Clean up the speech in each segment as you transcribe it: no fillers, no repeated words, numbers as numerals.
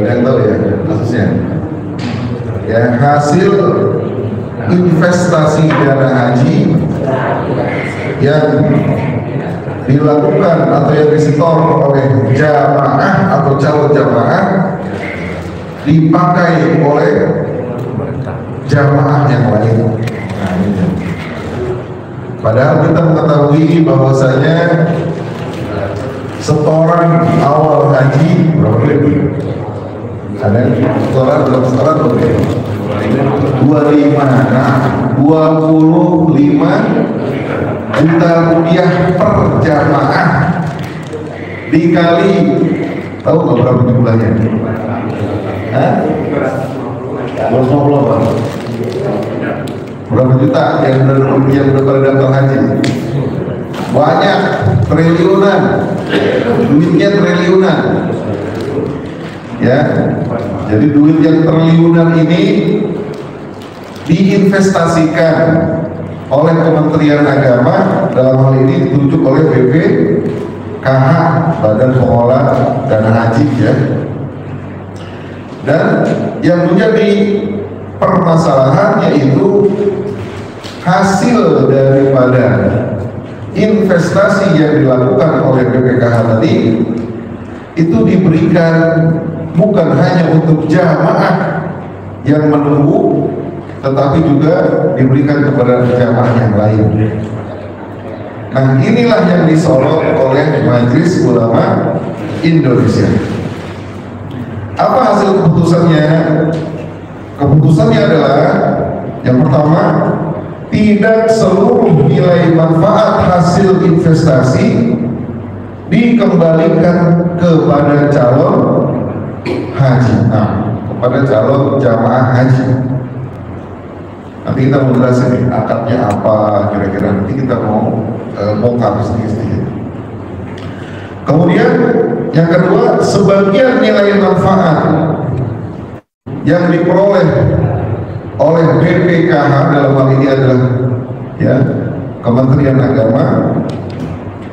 ada yang tahu ya kasusnya? Ya, hasil investasi dana haji yang dilakukan atau yang disetor oleh jamaah atau calon jamaah dipakai oleh jamaah yang lain. Nah, ini. Padahal kita mengetahui bahwasanya setoran awal haji berapa duit? Ada yang setoran berapa setoran? 25. Nah, 25 juta rupiah per jamaah dikali, tahu nggak berapa jumlahnya? Hah? 250 Pak. Berapa juta yang udah pada daftar haji? Banyak, triliunan, duitnya triliunan. Ya, jadi duit yang triliunan ini diinvestasikan oleh Kementerian Agama, dalam hal ini ditunjuk oleh BPKH, Badan Pengelola Dana Haji ya. Dan yang menjadi permasalahan yaitu hasil daripada investasi yang dilakukan oleh BPKH tadi itu diberikan bukan hanya untuk jamaah yang menunggu, tetapi juga diberikan kepada jamaah yang lain. Nah, inilah yang disorot oleh Majelis Ulama Indonesia. Apa hasil keputusannya? Keputusannya adalah yang pertama, tidak seluruh nilai manfaat hasil investasi dikembalikan kepada calon haji, kepada calon jamaah haji. Nanti kita mau jelasin akadnya apa kira-kira, nanti kita mau bongkar sedikit-sedikit. Kemudian yang kedua, sebagian nilai manfaat yang diperoleh oleh BPKH, dalam hal ini adalah ya Kementerian Agama,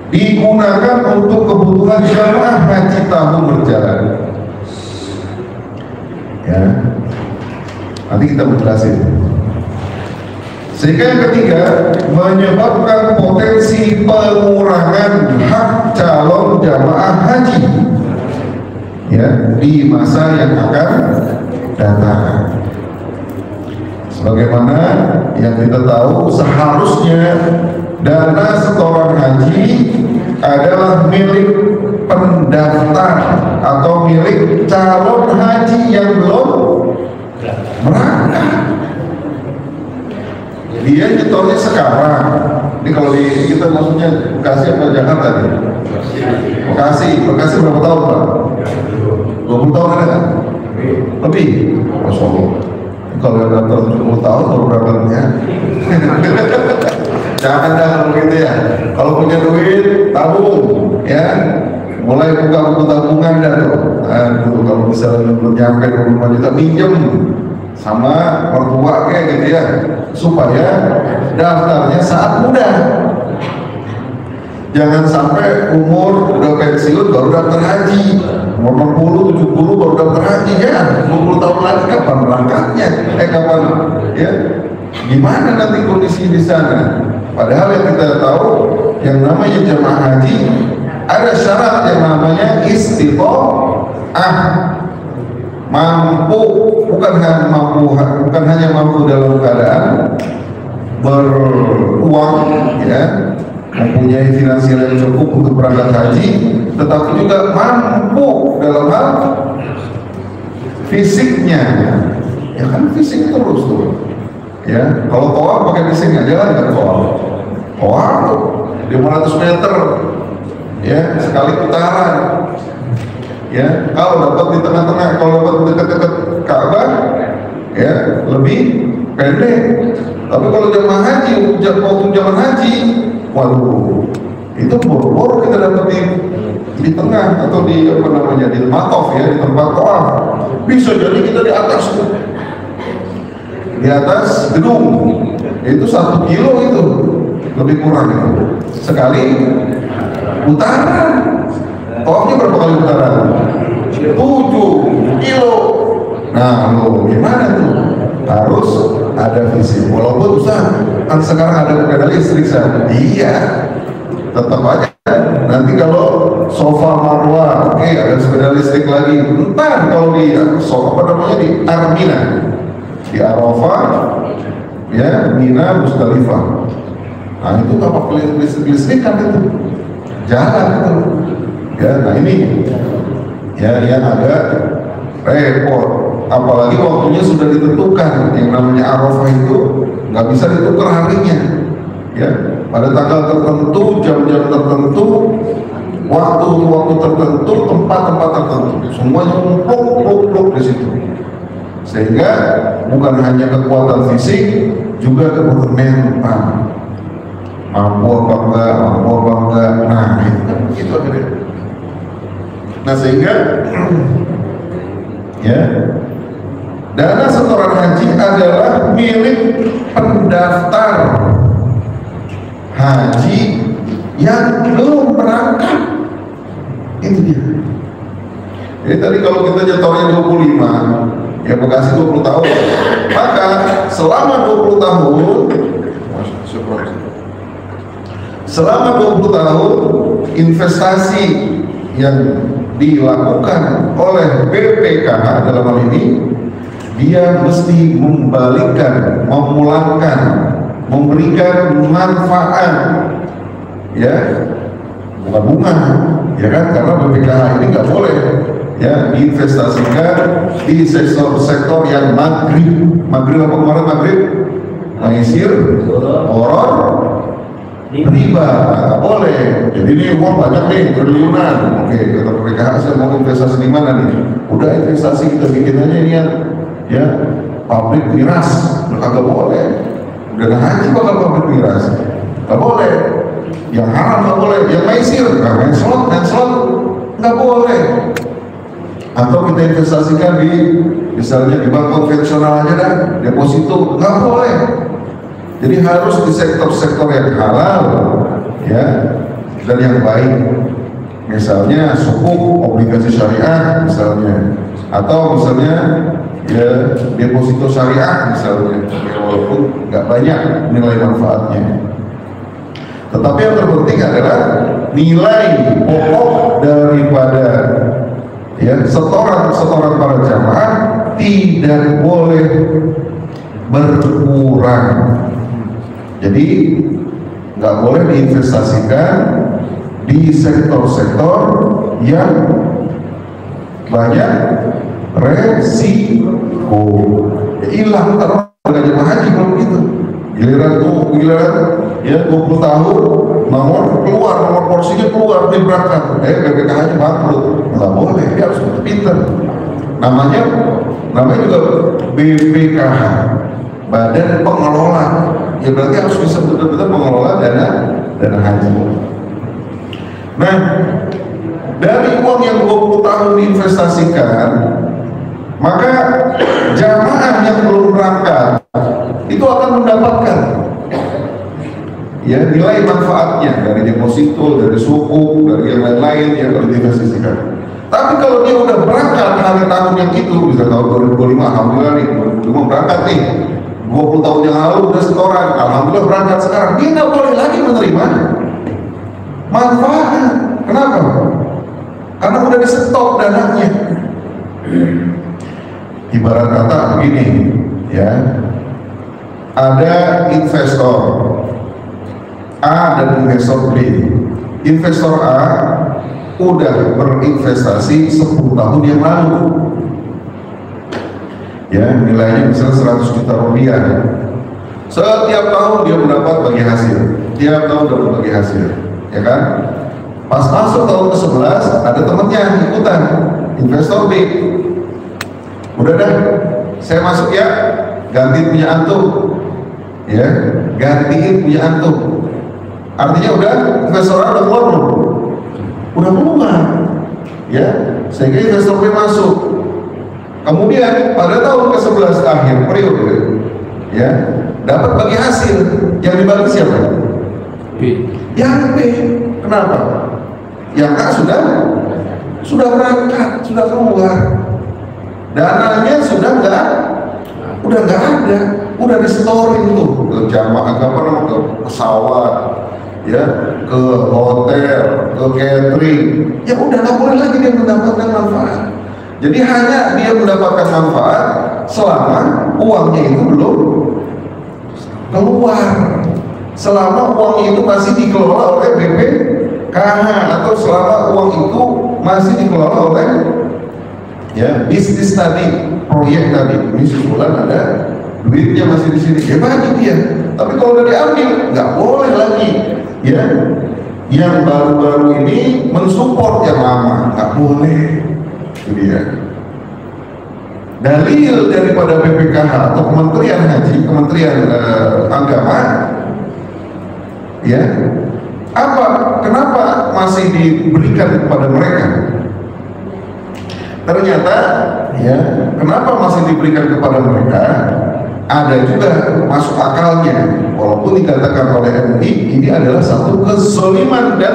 digunakan untuk kebutuhan jamaah haji tahun berjalan. Ya, nanti kita menjelaskan. Sehingga yang ketiga, menyebabkan potensi pengurangan hak calon jamaah haji ya di masa yang akan datang. Sebagaimana yang kita tahu, seharusnya dana setoran haji adalah milik pendaftar atau milik calon haji yang belum berangkat. Dia nyetornya sekarang. Ini kalau di kita maksudnya Bekasi atau Jakarta nih? Bekasi berapa tahun Pak? 20 tahun ada kan? Lebih? Masya Allah. Kalau yang daftar 70 tahun baru berangkatnya. Jangan begitu ya. Kalau punya duit, tabung, ya. Mulai buka buku tabungan dah tuh. Kalau misalnya belum nyampe 25 juta, minjem sama mertua kayak gitu ya, supaya daftarnya saat muda. Jangan sampai umur udah pensiun baru daftar haji, umur 60, 70 baru daftar haji ya. 20 tahun lagi kapan berangkatnya? Kapan ya? Gimana nanti kondisi di sana? Padahal yang kita tahu, yang namanya jemaah haji ada syarat yang namanya istiqomah, mampu, bukan hanya mampu dalam keadaan beruang ya, mempunyai finansial yang cukup untuk berangkat haji, tetapi juga mampu dalam hal fisiknya. Ya kan fisik terus tuh ya. Kalau tawaf pakai fisik aja lah, kan tawaf tuh 500 meter ya sekali putaran ya. Kalau dapat di tengah-tengah, kalau dapat dekat-dekat Ka'bah ya lebih pendek. Tapi kalau jamaah haji, waktu zaman haji, waduh, itu boro-boro kita dapat di tengah atau di apa namanya, di matof ya, di tempat tawaf. Bisa jadi kita di atas tuh, di atas gedung itu 1 kilo itu lebih kurang itu sekali putaran. Tawafnya berapa kali putaran? 7 kilo. Nah lo gimana tuh? Harus ada visi. Walaupun Ustaz kan sekarang ada sepeda listrik, iya tetap aja nanti kalau sofa Marwah ada sepeda listrik lagi, entar kalau di di Armina, di Arafah, ya Mina, Musdalifah, nah itu apa listrik kan itu jalan itu ya. Nah ini ya yang agak repot, apalagi waktunya sudah ditentukan. Yang namanya Arafah itu nggak bisa ditukar harinya ya, pada tanggal tertentu, jam-jam tertentu, waktu tertentu, tempat-tempat tertentu, semuanya pluk di situ. Sehingga bukan hanya kekuatan fisik, juga kekuatan mental. Mampu apa enggak, nah itu akhirnya. Nah sehingga ya, dana setoran haji adalah milik pendaftar haji yang belum berangkat. Itu dia. Jadi tadi kalau kita nyetornya 25, ya Bekasi 20 tahun, maka selama 20 tahun, selama 20 tahun investasi yang dilakukan oleh BPKH dalam hal ini, dia mesti membalikkan, memulangkan, memberikan manfaat, ya bukan bunga, ya kan? Karena BPKH ini nggak boleh ya diinvestasikan di sektor yang maghrib apa kemarin maghrib, mengisir, horor, riba, nggak boleh. Jadi ini uang banyak nih, triliunan. Oke, kata BPKH, saya mau investasi di mana nih? Udah investasi kita bikin aja ini ya pabrik miras, nggak boleh. Udah haji bakal pabrik miras, nggak boleh. Yang haram nggak boleh, yang maisir, main slot nggak boleh. Atau kita investasikan di misalnya di bank konvensional aja dah, deposito, nggak boleh. Jadi harus di sektor-sektor yang halal ya dan yang baik. Misalnya sukuk, obligasi syariah misalnya, atau misalnya ya deposito syariah misalnya, walaupun nggak banyak nilai manfaatnya. Tetapi yang terpenting adalah nilai pokok daripada ya setoran para jamaah tidak boleh berkurang. Jadi nggak boleh diinvestasikan di sektor-sektor yang banyak resiko. Hilang terus harga jemaah haji kalau begitu. Giliran ya 20 tahun nomor porsinya keluar dia berangkat, BPKH-nya bangkrut. Nggak boleh, dia harus pintar. Namanya juga BPKH, Badan Pengelola. Ya berarti harus bisa betul-betul mengelola dana haji. Nah, dari uang yang 20 tahun diinvestasikan, maka jamaah yang belum berangkat itu akan mendapatkan ya nilai manfaatnya dari deposito, dari suku, dari yang lain-lain yang harus diinvestasikan. Tapi kalau dia udah berangkat hari tahun yang itu, bisa tahun 2025, alhamdulillah nih 2025 berangkat nih, 20 tahun yang lalu udah setoran, alhamdulillah berangkat sekarang, dia nggak boleh lagi menerima manfaat. Kenapa? Karena udah disetok dananya. Ibarat kata begini, ya, ada investor A dan investor B. Investor A udah berinvestasi 10 tahun yang lalu, ya nilainya misalnya 100 juta rupiah. Setiap tahun dia mendapat bagi hasil, tiap tahun dapat bagi hasil, ya kan? Pas masuk tahun ke-11 ada temennya ikutan, investor B. Udah dah, saya masuk ya, ganti punya antum, ya gantiin punya antum. Artinya udah investor A udah keluar belum? Udah keluar, ya sehingga investor B masuk. Kemudian pada tahun ke-11 akhir periode, ya dapat bagi hasil. Yang dibagi siapa? B. Yang B. Kenapa? Yang A sudah sudah berangkat, sudah keluar, dananya sudah nggak ada, udah di storing tuh ke jamaah, ke pesawat, ya, ke hotel, ke catering, ya udah nggak boleh lagi dia mendapatkan manfaat. Jadi hanya dia mendapatkan manfaat selama uangnya itu belum keluar, selama uang itu masih dikelola oleh BPKH, atau selama uang itu masih dikelola oleh, ya, bisnis tadi, proyek tadi. Ini sebulan ada duitnya masih di sini, ya bagi dia. Tapi kalau udah diambil, nggak boleh lagi, ya, yang baru-baru ini mensupport yang lama, nggak boleh. Itu dia. Dalil daripada BPKH atau Kementerian Haji, Kementerian Agama, ya, apa? Kenapa masih diberikan kepada mereka? Ternyata, ya, kenapa masih diberikan kepada mereka? Ada juga masuk akalnya, walaupun dikatakan oleh MUI ini adalah satu kezaliman dan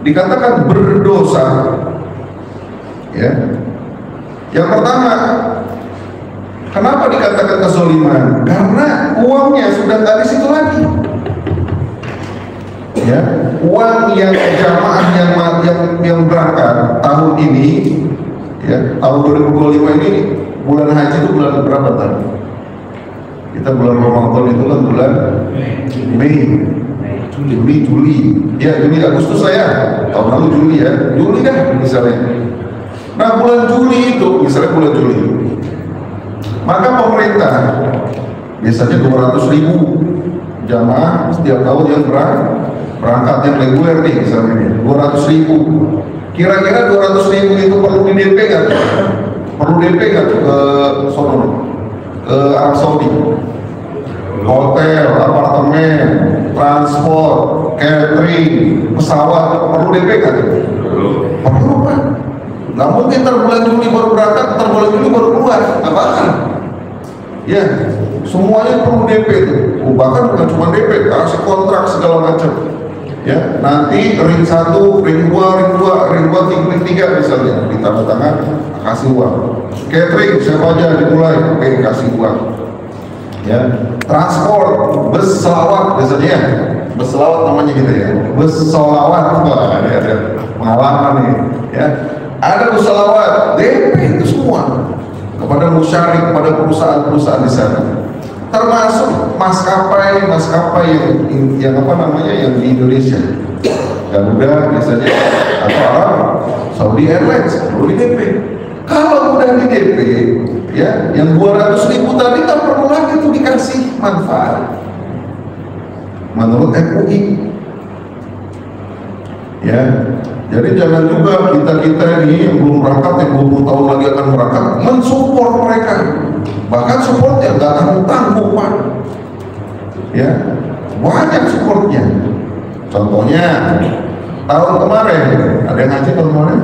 dikatakan berdosa. Ya, yang pertama, kenapa dikatakan kezaliman? Karena uangnya sudah dari situ lagi. Ya, uang yang jamaah yang berangkat tahun ini, ya, tahun 2025 ini, bulan haji itu bulan berapa tadi? Kita bulan Ramadan itu kan bulan Mei, Juli, ya, Juli Agustus saya, tahun lalu Juli, ya, Juli dah misalnya. Nah, bulan Juli itu, misalnya bulan Juli, maka pemerintah biasanya 200.000 jamaah setiap tahun yang berangkat yang reguler nih, misalnya 200.000. Kira-kira 200.000 itu perlu di DP nggak? Perlu DP nggak ke sono, ke Arab Saudi? Hotel, apartemen, transport, catering, pesawat, perlu DP nggak? Perlu, Pak. Nggak mungkin bulan Juli baru berangkat, bulan Juli baru keluar, nggak bakal. Ya, semuanya perlu DP tuh. Bahkan bukan cuma DP, kasih kontrak segala macam. Ya, nanti ring 1, ring 2, ring 3 misalnya ditanda tangan, kasih uang. Catering siapa aja dimulai, oke, kasih uang. Ya, transport, bus selawat biasanya, bus selawat namanya gitu ya, bus selawat. Wah, ada pengalaman nih, ya. Ada bus selawat, DP itu semua kepada musyarik, kepada perusahaan-perusahaan di sana. Termasuk maskapai yang apa namanya, yang di Indonesia, Garuda biasanya, atau Arab Saudi Airlines, perlu di DP. Kalau udah di DP, ya, yang 200.000 tadi tak perlu lagi itu dikasih manfaat menurut MUI. Ya, jadi jangan juga kita ini yang belum berangkat, yang 20 tahun lagi akan berangkat, mensupport mereka. Bahkan supportnya nggak tanggung-tanggung, Pak. Ya, banyak supportnya. Contohnya tahun kemarin ada yang ngaji tahun kemarin,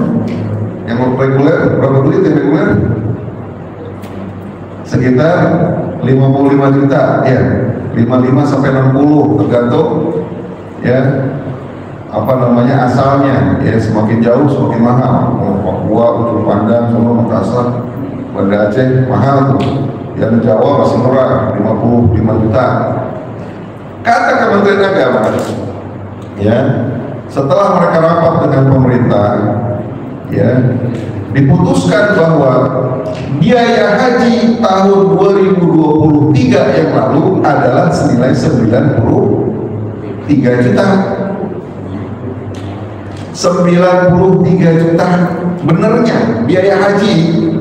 yang reguler berapa duit yang reguler? Sekitar 55 juta, ya, 55 sampai 60 tergantung, ya, apa namanya, asalnya, ya, semakin jauh semakin mahal. Papua, Ujung Pandang, Solo, Makassar, Banda Aceh mahal tuh. Yang Jawa masih murah, 55 juta. Kata Kementerian Agama, ya, setelah mereka rapat dengan pemerintah, ya, diputuskan bahwa biaya haji tahun 2023 yang lalu adalah senilai 93 juta. 93 juta benernya biaya haji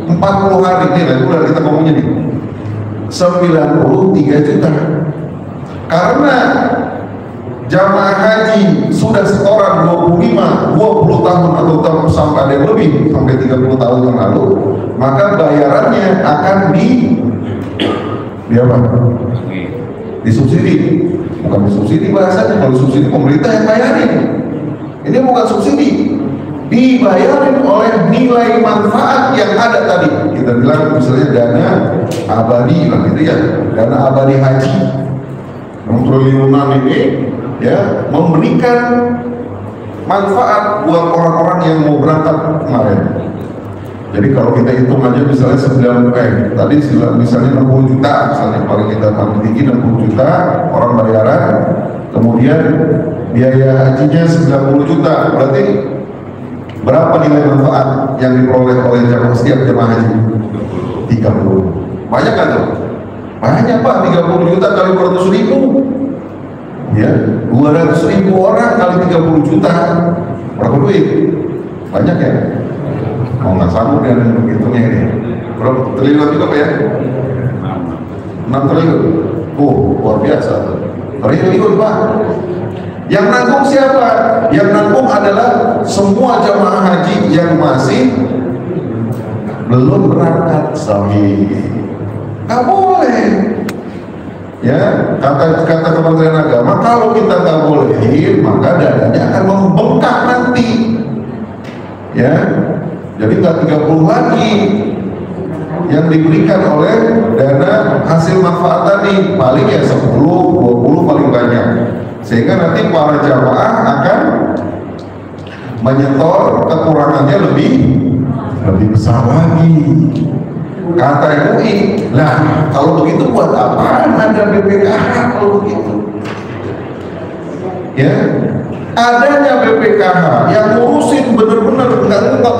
40 hari ini reguler kita ngomongnya nih, 93 juta. Karena jamaah haji sudah setoran 20 tahun atau sampai ada yang lebih, sampai 30 tahun yang lalu, maka bayarannya akan di apa? Disubsidi. Bukan disubsidi bahasanya, kalau subsidi pemerintah yang bayarin. Ini bukan subsidi, dibayarin oleh nilai manfaat yang ada tadi. Kita bilang misalnya dana abadi lah gitu ya, dana abadi haji 6 triliunan ini, ya, memberikan manfaat buat orang-orang yang mau berangkat kemarin. Jadi kalau kita hitung aja misalnya tadi misalnya 60 juta, misalnya paling kita paling tinggi 60 juta orang bayaran, kemudian biaya hajinya 90 juta, berarti berapa nilai manfaat yang diperoleh oleh setiap jemaah haji? 30. Banyak kan tuh? Banyak Pak, 30 juta kali 200 ribu, ya 200 ribu orang kali 30 juta, berapa duit? Banyak ya? Mau nggak sanggup ya menghitungnya ini. Berapa triliun juga Pak ya? 6 triliun. Oh, luar biasa tuh. Triliun Pak. Yang nanggung siapa? Yang nanggung adalah semua jamaah haji yang masih belum berangkat sahih. Nggak boleh. Ya, kata Kementerian Agama, kalau kita nggak bolehin, maka dananya akan membengkak nanti. Ya, jadi nggak 30 lagi yang diberikan oleh dana hasil manfaat tadi, paling ya 10, 20 paling banyak, sehingga nanti para jamaah akan menyetor kekurangannya lebih besar lagi. Kata MUI, nah kalau begitu buat apa ada BPKH kalau begitu? Ya, adanya BPKH yang ngurusin benar-benar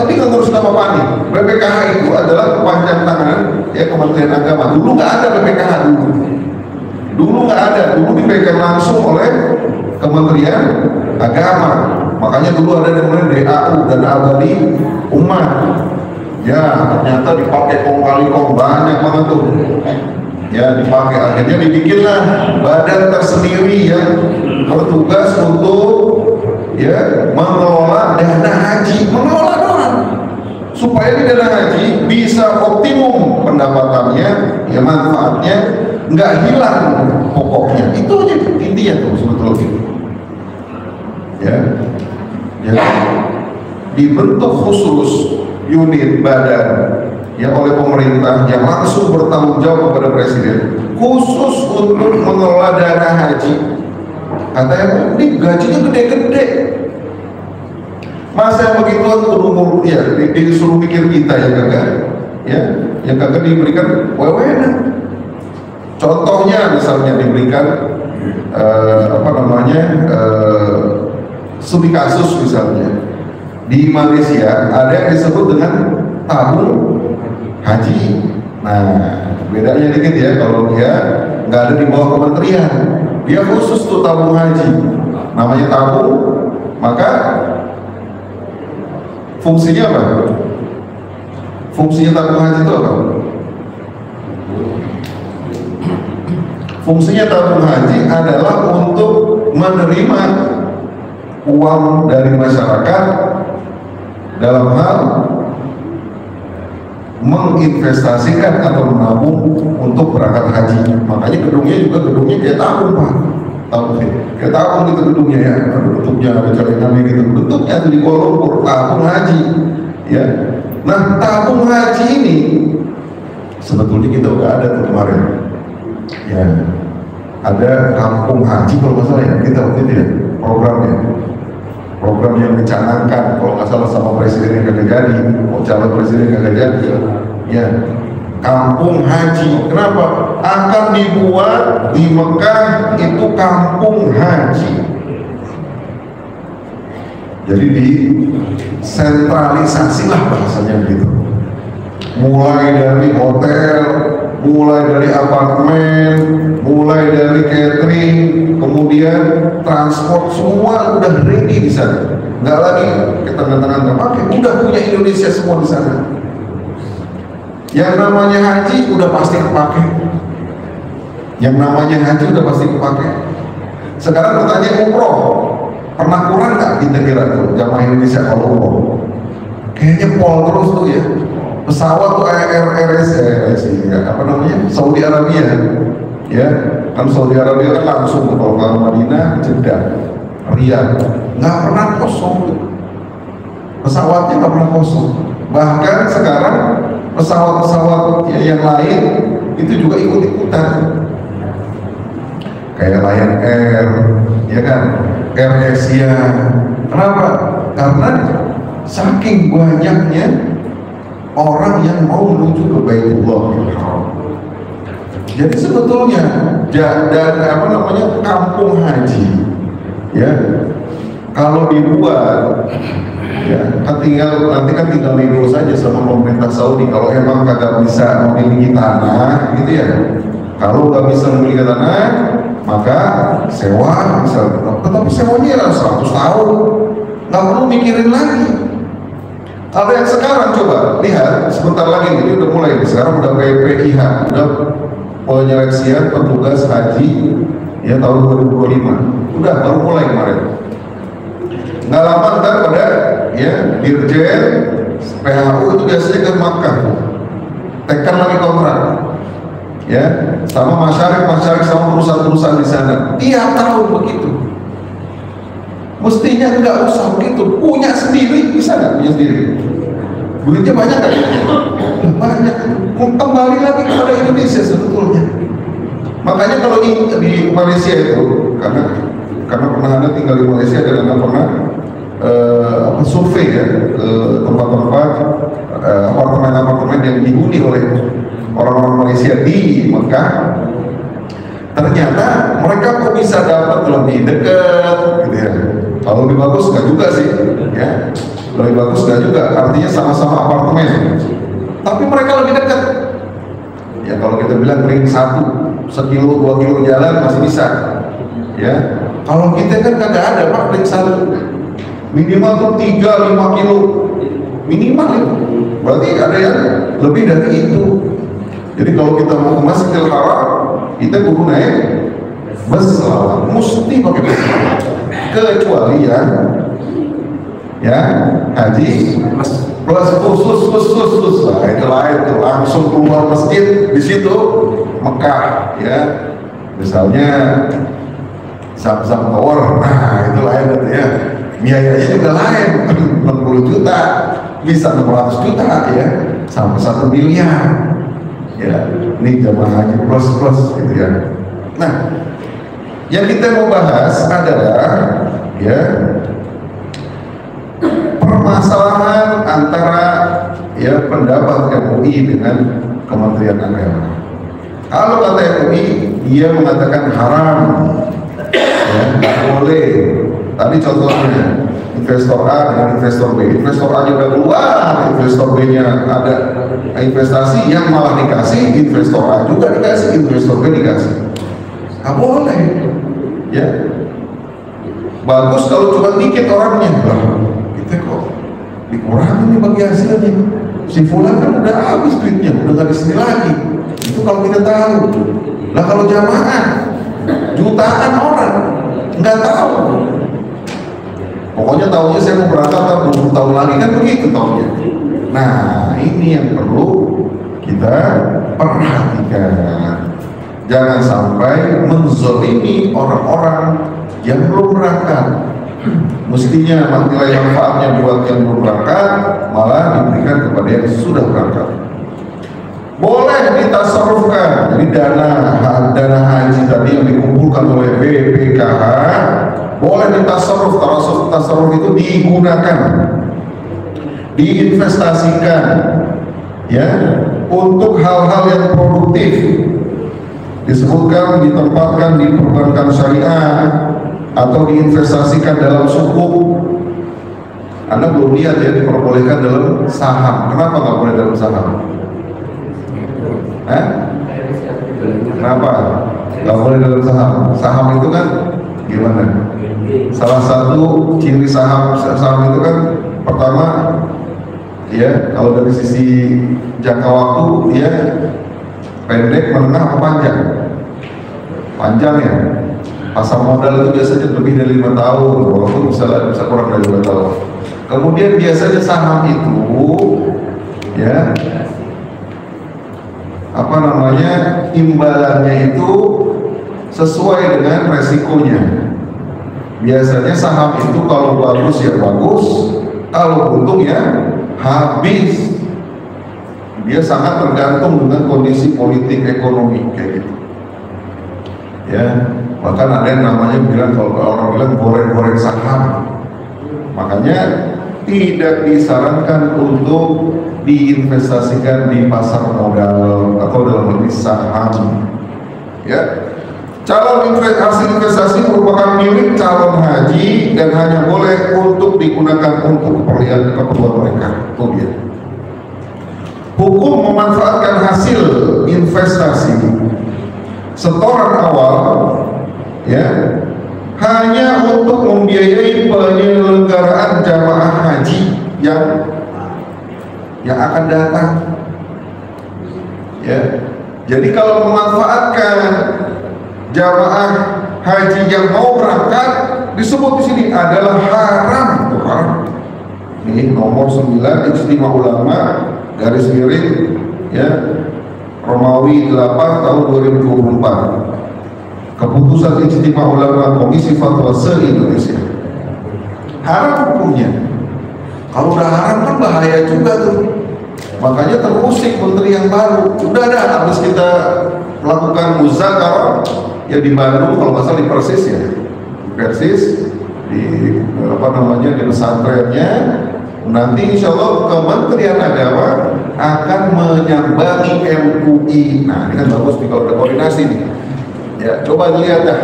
ini nggak ngurus apa-apa nih. BPKH itu adalah kepanjang tangan ya Kementerian Agama. Dulu nggak ada BPKH dulu nggak ada, dulu dipegang langsung oleh Kementerian Agama. Makanya dulu ada yang namanya DAU, Dana Abadi Umat. Ya ternyata dipakai kong kali kong banyak banget tuh. Ya dipakai, akhirnya dibikinlah badan tersendiri yang bertugas untuk ya mengelola dana haji, mengelola doang supaya di dana haji bisa optimum pendapatannya, ya manfaatnya nggak hilang pokoknya. Itu aja intinya tuh sebetulnya. Ya, jadi dibentuk khusus unit badan ya oleh pemerintah yang langsung bertanggung jawab kepada presiden khusus untuk mengelola dana haji. Katanya ini gajinya gede-gede, masa yang begituan umur ya disuruh mikir kita yang kagak diberikan wewenang. Contohnya misalnya diberikan studi kasus misalnya di Malaysia ada yang disebut dengan tabung haji. Nah bedanya dikit ya, kalau dia nggak ada di bawah kementerian, dia khusus tuh tabung haji, namanya tabung. Maka fungsinya apa? Fungsinya tabung haji itu apa? Fungsinya tabung haji adalah untuk menerima uang dari masyarakat dalam hal menginvestasikan atau menabung untuk berangkat haji. Makanya gedungnya kayak tabung Pak. Kayak tabung gitu gedungnya ya. Bentuknya ada jaringannya gitu. Bentuknya itu di Kuala Lumpur, tabung haji. Ya. Nah tabung haji ini sebetulnya kita udah ada tuh kemarin. Ya. Ada kampung haji kalau nggak salah ya, kita waktu itu ya programnya. Program yang dicanangkan kalau nggak salah sama presiden yang kagak jadi, calon presiden yang kagak jadi, ya kampung haji. Kenapa? Akan dibuat di Mekah itu kampung haji. Jadi disentralisasi lah bahasanya gitu. Mulai dari hotel, mulai dari apartemen, mulai dari catering, kemudian transport, semua udah ready di sana. Nggak lagi kita tangan nggak pakai, udah punya Indonesia semua di sana. Yang namanya haji udah pasti kepake. Yang namanya haji udah pasti kepake. Sekarang bertanya umroh, pernah kurang nggak kita kira tuh jamaah Indonesia kalau umroh? Kayaknya pol terus tuh ya. Pesawat tuh Saudi Arabia, ya kan Saudi Arabia kan langsung kalau ke Madinah, Jeddah, Riyadh, nggak pernah kosong. Pesawatnya nggak pernah kosong. Bahkan sekarang pesawat-pesawat yang lain itu juga ikut-ikutan, kayak Lion Air, ya kan, Air Asia. Kenapa? saking banyaknya orang yang mau menuju ke Baitullahil Haram. Jadi sebetulnya dan kampung haji, ya, kalau dibuat, ya, nanti kan tinggal nego saja sama pemerintah Saudi. Kalau emang kagak bisa memiliki tanah, gitu ya. Kalau nggak bisa memiliki tanah, maka sewa misalnya. Tetapi sewanya 100 tahun, nggak perlu mikirin lagi. Kalau yang sekarang coba lihat, sebentar lagi ini udah mulai. Sekarang udah PPIH, udah penyeleksian petugas haji, ya, tahun 2025. Udah baru mulai kemarin. Nggak lama ntar pada, ya, Dirjen PHU itu biasanya ke Makkah, tekan lagi kontrak, ya, sama masyarakat sama perusahaan-perusahaan di sana. Tiap tahun begitu. Mestinya nggak usah begitu, punya sendiri, bisa nggak punya sendiri? Duitnya banyak nggak? Banyak. Kembali lagi kepada Indonesia sebetulnya. Makanya kalau di Malaysia itu, karena pernah Anda tinggal di Malaysia dan Anda pernah survei, ya, ke tempat-tempat apartemen-apartemen yang dihuni oleh orang-orang Malaysia di Mekah. Ternyata mereka kok bisa dapat lebih dekat, gitu ya. Kalau lebih bagus nggak juga sih, ya, lebih bagus nggak juga. Artinya sama-sama apartemen, tapi mereka lebih dekat. Ya, kalau kita bilang ring 1, 1 2 kilo jalan masih bisa, ya. Kalau kita kan kagak ada Pak ring 1, minimal tuh 3-5 kilo minimal itu. Berarti ada yang lebih dari itu. Jadi kalau kita mau ke Masjidil Haram, kita kudu naik bus, mesti pakai bus. Kecuali ya haji plus khusus, nah, itu lain tuh, langsung keluar masjid di situ Mekah, ya, misalnya Zamzam Tower, nah itu lain itu, ya, biayanya juga lain. 60 juta bisa 600 juta, ya, sampai 1 miliar, ya. Ini jamaah haji plus gitu, ya. Nah, yang kita mau bahas adalah, ya, permasalahan antara, ya, pendapat MUI dengan Kementerian Agama. Kalau kata MUI, dia mengatakan haram, ya, nggak boleh. Tadi contohnya investor A dengan investor B. Investor A juga keluar, investor B-nya ada investasi yang malah dikasih, investor A juga dikasih, investor B dikasih. Nggak boleh, ya. Bagus kalau cuma dikit orangnya, kita kok dikurangi nih bagi hasilnya. Si fulan kan udah habis duitnya, udah nggak di sini lagi. Itu kalau kita tahu. Lah kalau jamaah jutaan orang nggak tahu. Pokoknya tahunya saya mau berangkat 20 tahun lagi, kan begitu tahunya. Nah, ini yang perlu kita perhatikan. Jangan sampai menzolimi orang-orang yang belum berangkat. Mestinya nilai manfaatnya buat yang belum berangkat malah diberikan kepada yang sudah berangkat. Boleh ditasarrufkan, jadi dana haji tadi yang dikumpulkan oleh BPKH boleh ditasarruf. Tasarruf itu digunakan, diinvestasikan, ya, untuk hal-hal yang produktif. Disebutkan ditempatkan di perbankan syariah atau diinvestasikan dalam sukuk. Anda belum lihat, ya, diperbolehkan dalam saham. Kenapa nggak boleh dalam saham? Kenapa nggak boleh dalam saham? Saham itu kan gimana? Salah satu ciri saham itu kan pertama, ya, kalau dari sisi jangka waktu dia pendek, menengah, atau panjang? Panjang, ya. Pasar modal itu biasanya lebih dari 5 tahun, walaupun bisa kurang dari 2 tahun. Kemudian biasanya saham itu, ya, imbalannya itu sesuai dengan resikonya. Biasanya saham itu kalau bagus ya bagus, kalau untung ya habis. Dia sangat tergantung dengan kondisi politik ekonomi kayak gitu, ya. Bahkan ada yang namanya bilang, kalau orang bilang goreng-goreng saham. Makanya tidak disarankan untuk diinvestasikan di pasar modal atau dalam negeri saham. Ya, calon hasil investasi merupakan milik calon haji dan hanya boleh untuk digunakan untuk keperluan mereka. Itu dia. Hukum memanfaatkan hasil investasi setoran awal, ya, hanya untuk membiayai penyelenggaraan jamaah haji yang akan datang. Ya, jadi kalau memanfaatkan jamaah haji yang mau berangkat disebut di sini adalah haram. Haram. Ini nomor 9 Ijtima Ulama garis miring ya Romawi 8 tahun 2024. Keputusan Ijtima Ulama Komisi Fatwa se-Indonesia. Haram hukumnya. Kalau udah haram kan bahaya juga tuh. Makanya terusik menteri yang baru. Udah ada habis kita melakukan muzakarah ya di Bandung, kalau nggak salah di Persis ya, Persis di di pesantrennya. Nanti insya Allah Kementerian Agama akan menyambangi MUI. Nah ini kan bagus nih kalau ada koordinasi nih. Ya coba dilihat dah.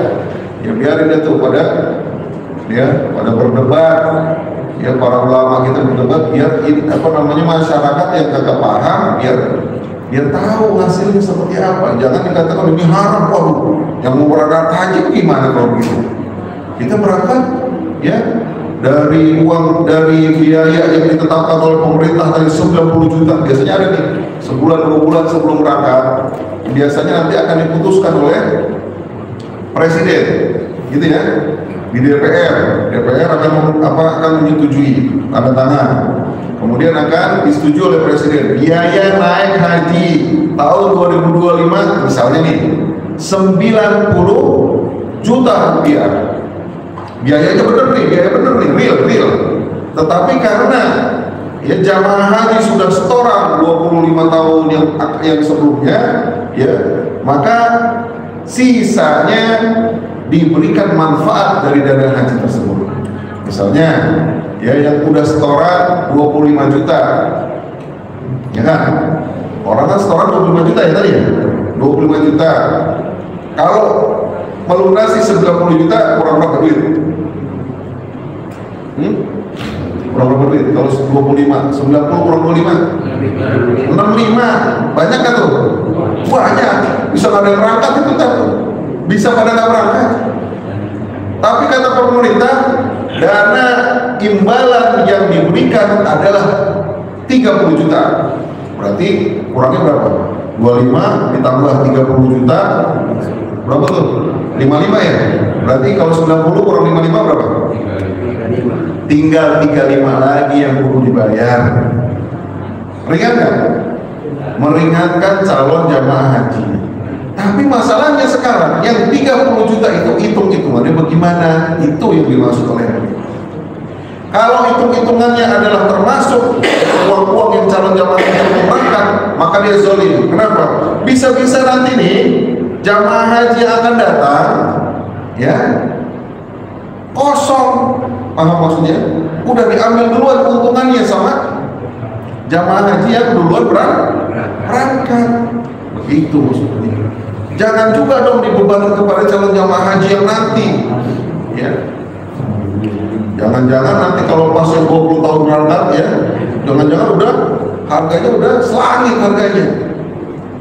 Ya biarin itu pada berdebat. Ya para ulama kita berdebat biar masyarakat yang kagak paham biar tahu hasilnya seperti apa. Jangan dikatakan ini haram, waduh yang mau berangkat haji gimana kalau begitu. Kita berangkat ya dari biaya yang ditetapkan oleh pemerintah tadi 90 juta, biasanya ada nih sebulan 2 bulan sebelum berangkat, biasanya nanti akan diputuskan oleh presiden gitu ya, di DPR akan menyetujui tanda tangan, kemudian akan disetujui oleh presiden biaya naik haji tahun 2025 misalnya nih 90 juta rupiah. Biaya bener nih, real. Tetapi karena ya jamaah haji sudah setoran 25 tahun yang sebelumnya, ya maka sisanya diberikan manfaat dari dana haji tersebut. Misalnya, ya yang udah setoran 25 juta, ya kan? Orang kan setoran 25 juta ya tadi ya, 25 juta. Kalau melunasi 90 juta kurang berapa duit? Kurang berapa duit? Kalau 25, 90 kurang 25 65, banyak kan tuh? Banyak, bisa ada yang berangkat itu kan? Bisa pada nggak berangkat. Tapi kata pemerintah, dana imbalan yang diberikan adalah 30 juta. Berarti kurangnya berapa? 25 ditambah 30 juta, berapa tuh? 55 ya? Berarti kalau 90 kurang 55 berapa? Tinggal 35 lagi yang perlu dibayar. Ringan nggak? Meringankan calon jamaah haji. Tapi masalahnya sekarang yang 30 juta itu hitung-hitungannya bagaimana? Itu yang dimaksud oleh Nabi. Kalau hitung-hitungannya adalah termasuk uang-uang yang calon jamaah haji berangkat, maka dia zolim. Kenapa? Bisa-bisa nanti nih jamaah haji akan datang, ya kosong. Paham maksudnya? Udah diambil duluan keuntungannya sama jamaah haji yang duluan berangkat. Begitu maksudnya. Jangan juga dong dibebankan kepada calon jamaah haji yang nanti, ya. Jangan-jangan nanti kalau pas 20 tahun berangkat, ya, jangan-jangan udah harganya udah selangit harganya.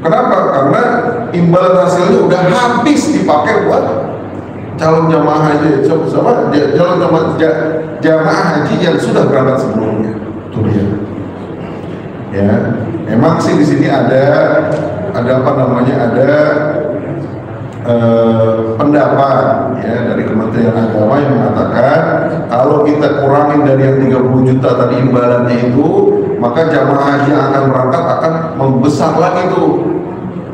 Kenapa? Karena imbalan hasilnya udah habis dipakai buat calon jamaah haji, jamaah haji yang sudah berangkat sebelumnya. Itu dia. Ya, memang sih di sini ada pendapat ya dari Kementerian Agama yang mengatakan kalau kita kurangin dari yang 30 juta tadi imbalannya itu, maka jamaah haji yang akan berangkat akan membesar lagi tuh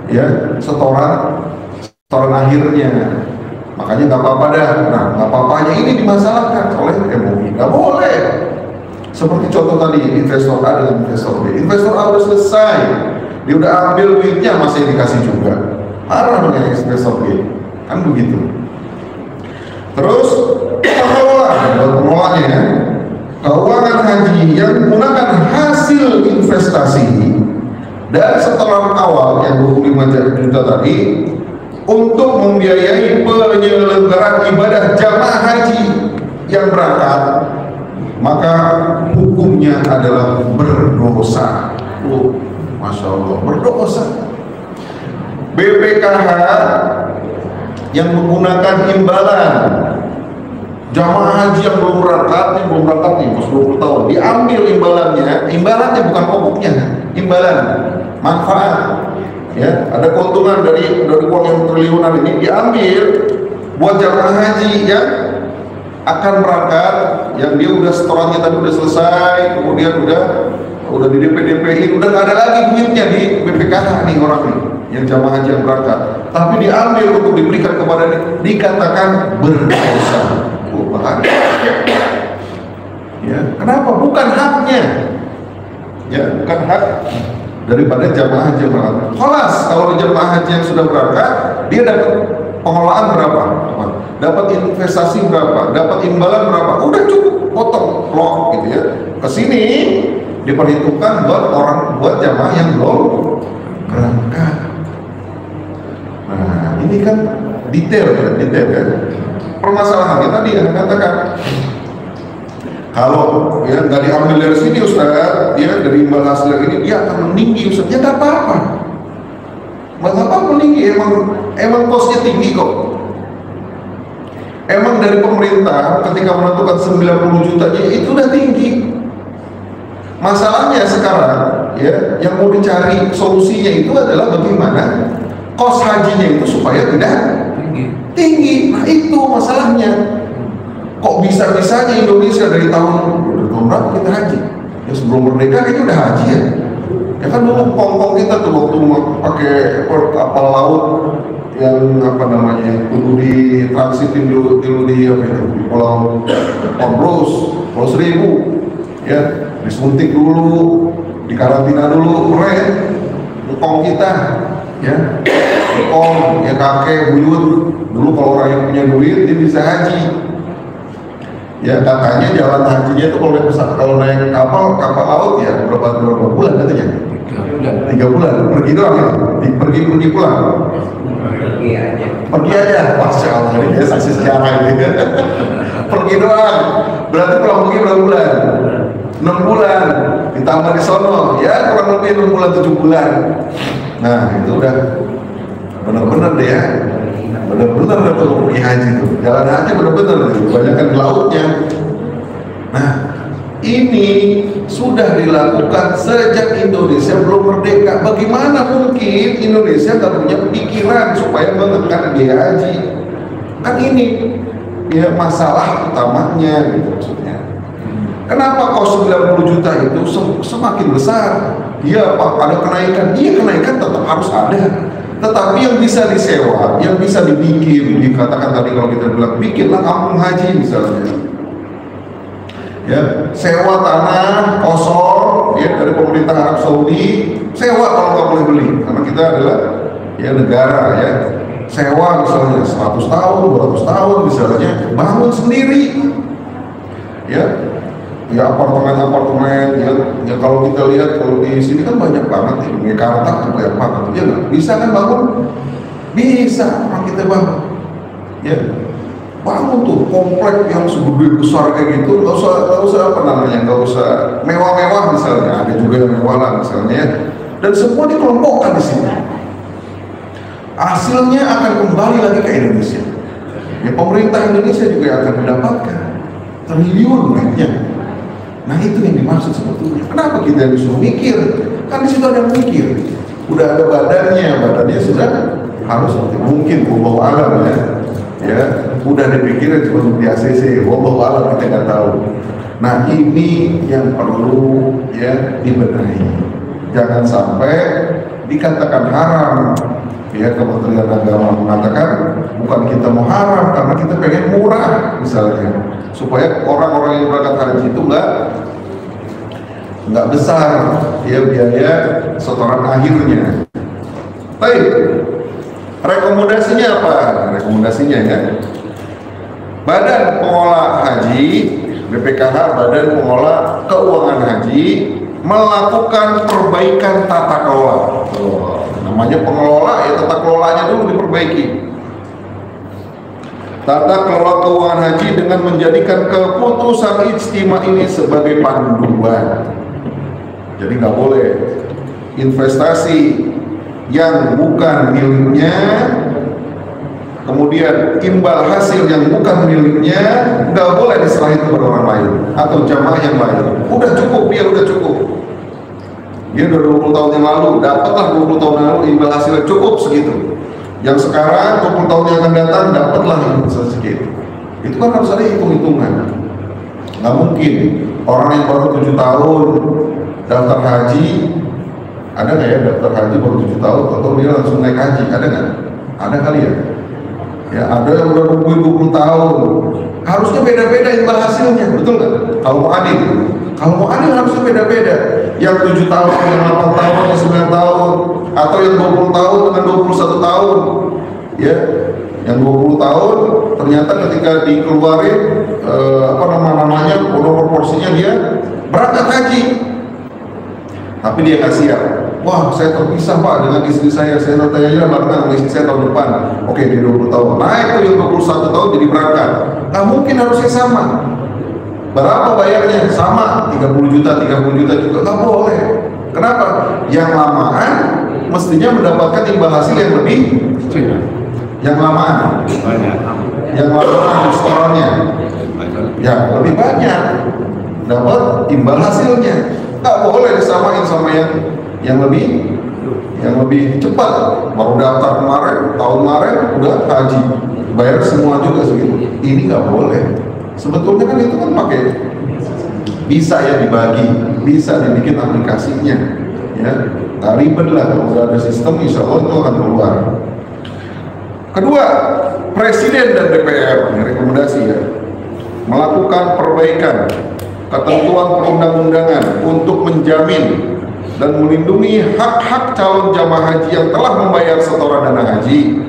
ya setoran akhirnya. Makanya nggak apa-apa dah. Nah, nggak apa-apanya ini dimasalahkan oleh MUI. Nggak boleh. Seperti contoh tadi, investor A dengan investor B. Investor A udah selesai, dia udah ambil duitnya, masih dikasih juga. Haram dengan investor B, kan begitu. Terus pengelola, pengelolanya ya, keuangan haji haji yang menggunakan hasil investasi dari setoran awal yang 25 juta tadi untuk membiayai penyelenggaraan ibadah jamaah haji yang berangkat, maka hukumnya adalah berdosa. Masya Allah, berdosa. BPKH yang menggunakan imbalan jamaah haji yang belum berangkat nih, pas 20 tahun, diambil imbalannya bukan pokoknya, imbalan, manfaat. Ya, ada keuntungan dari uang yang triliunan ini diambil buat jamaah haji yang akan berangkat, yang dia udah setorannya tadi udah selesai, kemudian udah di DP-in, udah nggak ada lagi duitnya di BPKH nih orang nih, yang jamaah haji yang berangkat, tapi diambil untuk diberikan kepada dia, dikatakan berdosa. Ya, kenapa? Bukan haknya, ya, bukan hak daripada jamaah haji yang berangkat. Kelas kalau jamaah haji yang sudah berangkat, dia dapat pengelolaan berapa, dapat investasi berapa, dapat imbalan berapa, udah cukup, potong lock gitu ya. Kesini diperhitungkan buat jamaah yang belum berangkat. Nah, ini kan detail kan. Permasalahannya tadi yang katakan, kalau ya nggak diambil dari sini Ustaz, ya dari imbal hasil ini dia akan meninggi Ustaz. Ya nggak apa-apa, meninggi, emang kosnya tinggi kok. Emang dari pemerintah ketika menentukan 90 juta itu udah tinggi. Masalahnya sekarang ya yang mau dicari solusinya itu adalah bagaimana kos hajinya itu supaya tidak tinggi. Nah itu masalahnya. Kok bisa-bisanya Indonesia dari tahun berapa kita haji? Ya sebelum merdeka kita udah haji ya. Ya kan dulu kongkong kita tuh waktu pakai kapal laut yang apa namanya, yang dulu di transitin dulu di apa itu, di Pulau Pombros, Pulau Seribu, ya disuntik dulu, dikarantina dulu, keren, kongkong kita, ya, kongkong, ya kakek, buyut, dulu kalau orang yang punya duit dia bisa haji. Ya katanya jalan hajinya itu kalau naik kapal laut ya berapa bulan katanya? 3 bulan. Pergi doang ya? Pergi pulang. Pergi aja. Masya Allah, ini dia saksi sejarah ini. Pergi doang. Berarti pulang pergi berapa bulan? 6 bulan. Ditambah di sono, ya kurang lebih 6 bulan 7 bulan. Nah itu udah benar-benar deh ya. Benar-benar tuh pergi haji tuh, jalan haji benar-benar kebanyakan di lautnya. Nah ini sudah dilakukan sejak Indonesia belum merdeka. Bagaimana mungkin Indonesia nggak punya pikiran supaya menekan biaya haji? Kan ini ya masalah utamanya gitu maksudnya. Kenapa kos 90 juta itu semakin besar? Iya Pak, ada kenaikan. Iya kenaikan tetap harus ada. Tetapi yang bisa disewa, yang bisa dibikin, dikatakan tadi kalau kita bilang bikinlah kampung haji misalnya, ya sewa tanah kosong ya dari pemerintah Arab Saudi, sewa kalau nggak boleh beli, karena kita adalah ya negara ya, sewa misalnya 100 tahun, 200 tahun misalnya, bangun sendiri, ya apartemen ya kalau kita lihat kalau di sini kan banyak banget di Jakarta tuh banyak banget ya nggak bisa kan bangun, bisa orang kita bangun ya, bangun tuh komplek yang segede besar kayak gitu, nggak usah apa namanya, nggak usah mewah-mewah misalnya, ada juga yang mewah lah misalnya, dan semua dikelompokkan di sini, hasilnya akan kembali lagi ke Indonesia ya, pemerintah Indonesia juga akan mendapatkan triliun duitnya. Nah itu yang dimaksud sebetulnya. Kenapa kita disuruh mikir? Kan di situ ada yang mikir. Udah ada badannya sudah harus seperti mungkin wallahu alam ya. Udah dipikirin cuma di ACC, wallahu alam kita nggak tahu. Nah ini yang perlu ya dibenahi. Jangan sampai dikatakan haram. Ya Kementerian Agama mengatakan bukan kita mau haram karena kita pengen murah misalnya, supaya orang-orang yang berangkat haji itu nggak besar ya biaya setoran akhirnya. Baik, rekomendasinya apa? Rekomendasinya ya, Badan Pengelola Haji BPKH, Badan Pengelola Keuangan haji melakukan perbaikan tata kelola. Namanya pengelola, ya tata kelolanya dulu diperbaiki. Tata kelola keuangan haji dengan menjadikan keputusan ijtima ini sebagai panduan. Jadi nggak boleh investasi yang bukan miliknya, kemudian imbal hasil yang bukan miliknya nggak boleh diserahin kepada orang lain atau jamaah yang lain. Udah cukup, dia udah cukup. Dia udah 20 tahun yang lalu, dapatlah 20 tahun yang lalu imbal hasilnya cukup segitu. Yang sekarang 20 tahun yang akan datang dapatlah imbal segitu. Itu kan harus ada hitung-hitungan. Nggak mungkin orang yang baru 7 tahun daftar haji, ada nggak ya daftar haji baru 7 tahun atau dia langsung naik haji? Ada nggak? Ada kali ya? Ya, ada yang udah nungguin 20 tahun. Harusnya beda-beda imbal hasilnya, betul nggak? Kalau mau adil harusnya beda-beda. Yang 7 tahun, yang 8 tahun, yang 9 tahun, atau yang 20 tahun dengan 21 tahun. Ya, yang 20 tahun ternyata ketika dikeluarin namanya proporsinya dia berangkat haji. Tapi dia nggak siap. Wah, saya terpisah Pak dengan istri saya tanya bareng sama istri saya tahun depan. Oke, di 20 tahun naik tuh yang 21 tahun jadi berangkat. Nggak mungkin harusnya sama. Berapa bayarnya? Sama, 30 juta juga nggak boleh. Kenapa? Yang lamaan mestinya mendapatkan imbal hasil yang lebih. Yang lamaan, yang lamaan restorannya, ya lebih banyak dapat imbal hasilnya. Nggak boleh disamain sama yang lebih cepat. Baru daftar kemarin, tahun kemarin udah haji, bayar semua juga segitu. Ini nggak boleh. Sebetulnya kan itu kan pakai bisa ya dibagi, bisa dibikin aplikasinya, ya nggak ribet lah. Kalau udah ada sistem, insya Allah itu akan keluar. Kedua, Presiden dan DPR, ini rekomendasi ya, melakukan perbaikan ketentuan perundang-undangan untuk menjamin dan melindungi hak-hak calon jamaah haji yang telah membayar setoran dana haji,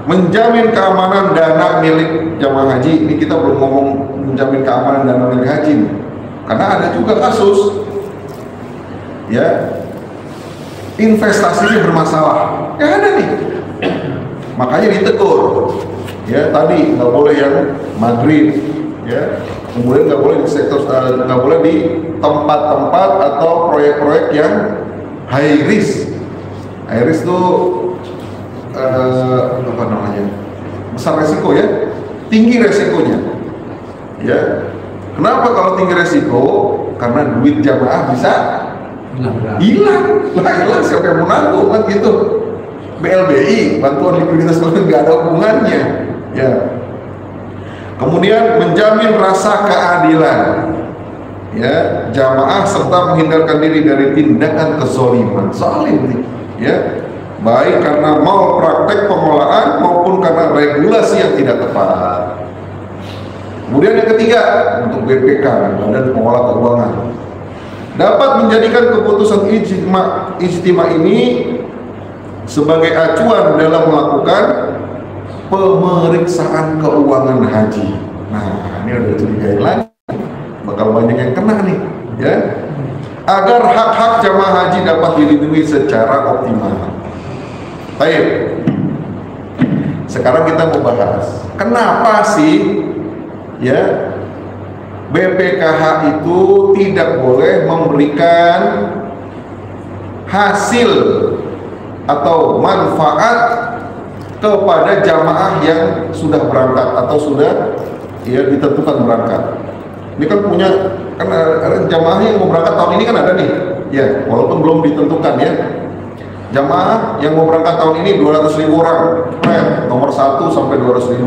menjamin keamanan dana milik jamaah haji. Ini kita belum ngomong menjamin keamanan dana milik haji, karena ada juga kasus ya investasinya bermasalah, ya ada nih, makanya ditegur. Ya tadi nggak boleh yang maghrib, ya kemudian nggak boleh di sektor, nggak boleh di tempat-tempat atau proyek-proyek yang high risk. High risk itu apa namanya, besar resiko ya, tinggi resikonya. Ya, kenapa kalau tinggi resiko? Karena duit jamaah bisa hilang. Siapa yang mau nanggung kan gitu. BLBI, bantuan likuiditas nggak ada hubungannya. Ya. Kemudian menjamin rasa keadilan, ya jamaah serta menghindarkan diri dari tindakan kezaliman, zalim nih, ya baik karena mau praktek pengelolaan maupun karena regulasi yang tidak tepat. Kemudian yang ketiga, untuk BPK, Badan Pengelola Keuangan, dapat menjadikan keputusan ijtima ini sebagai acuan dalam melakukan pemeriksaan keuangan haji. Nah, ini udah curigain lagi, bakal banyak yang kena nih, ya. Agar hak-hak jamaah haji dapat dilindungi secara optimal. Baik. Sekarang kita mau bahas, kenapa sih, ya, BPKH itu tidak boleh memberikan hasil atau manfaat kepada jamaah yang sudah berangkat atau sudah ya ditentukan berangkat. Ini kan punya, kan ada jamaah yang mau berangkat tahun ini kan ada nih, ya walaupun belum ditentukan ya. Jamaah yang mau berangkat tahun ini 200.000 orang, nomor 1 sampai 200.000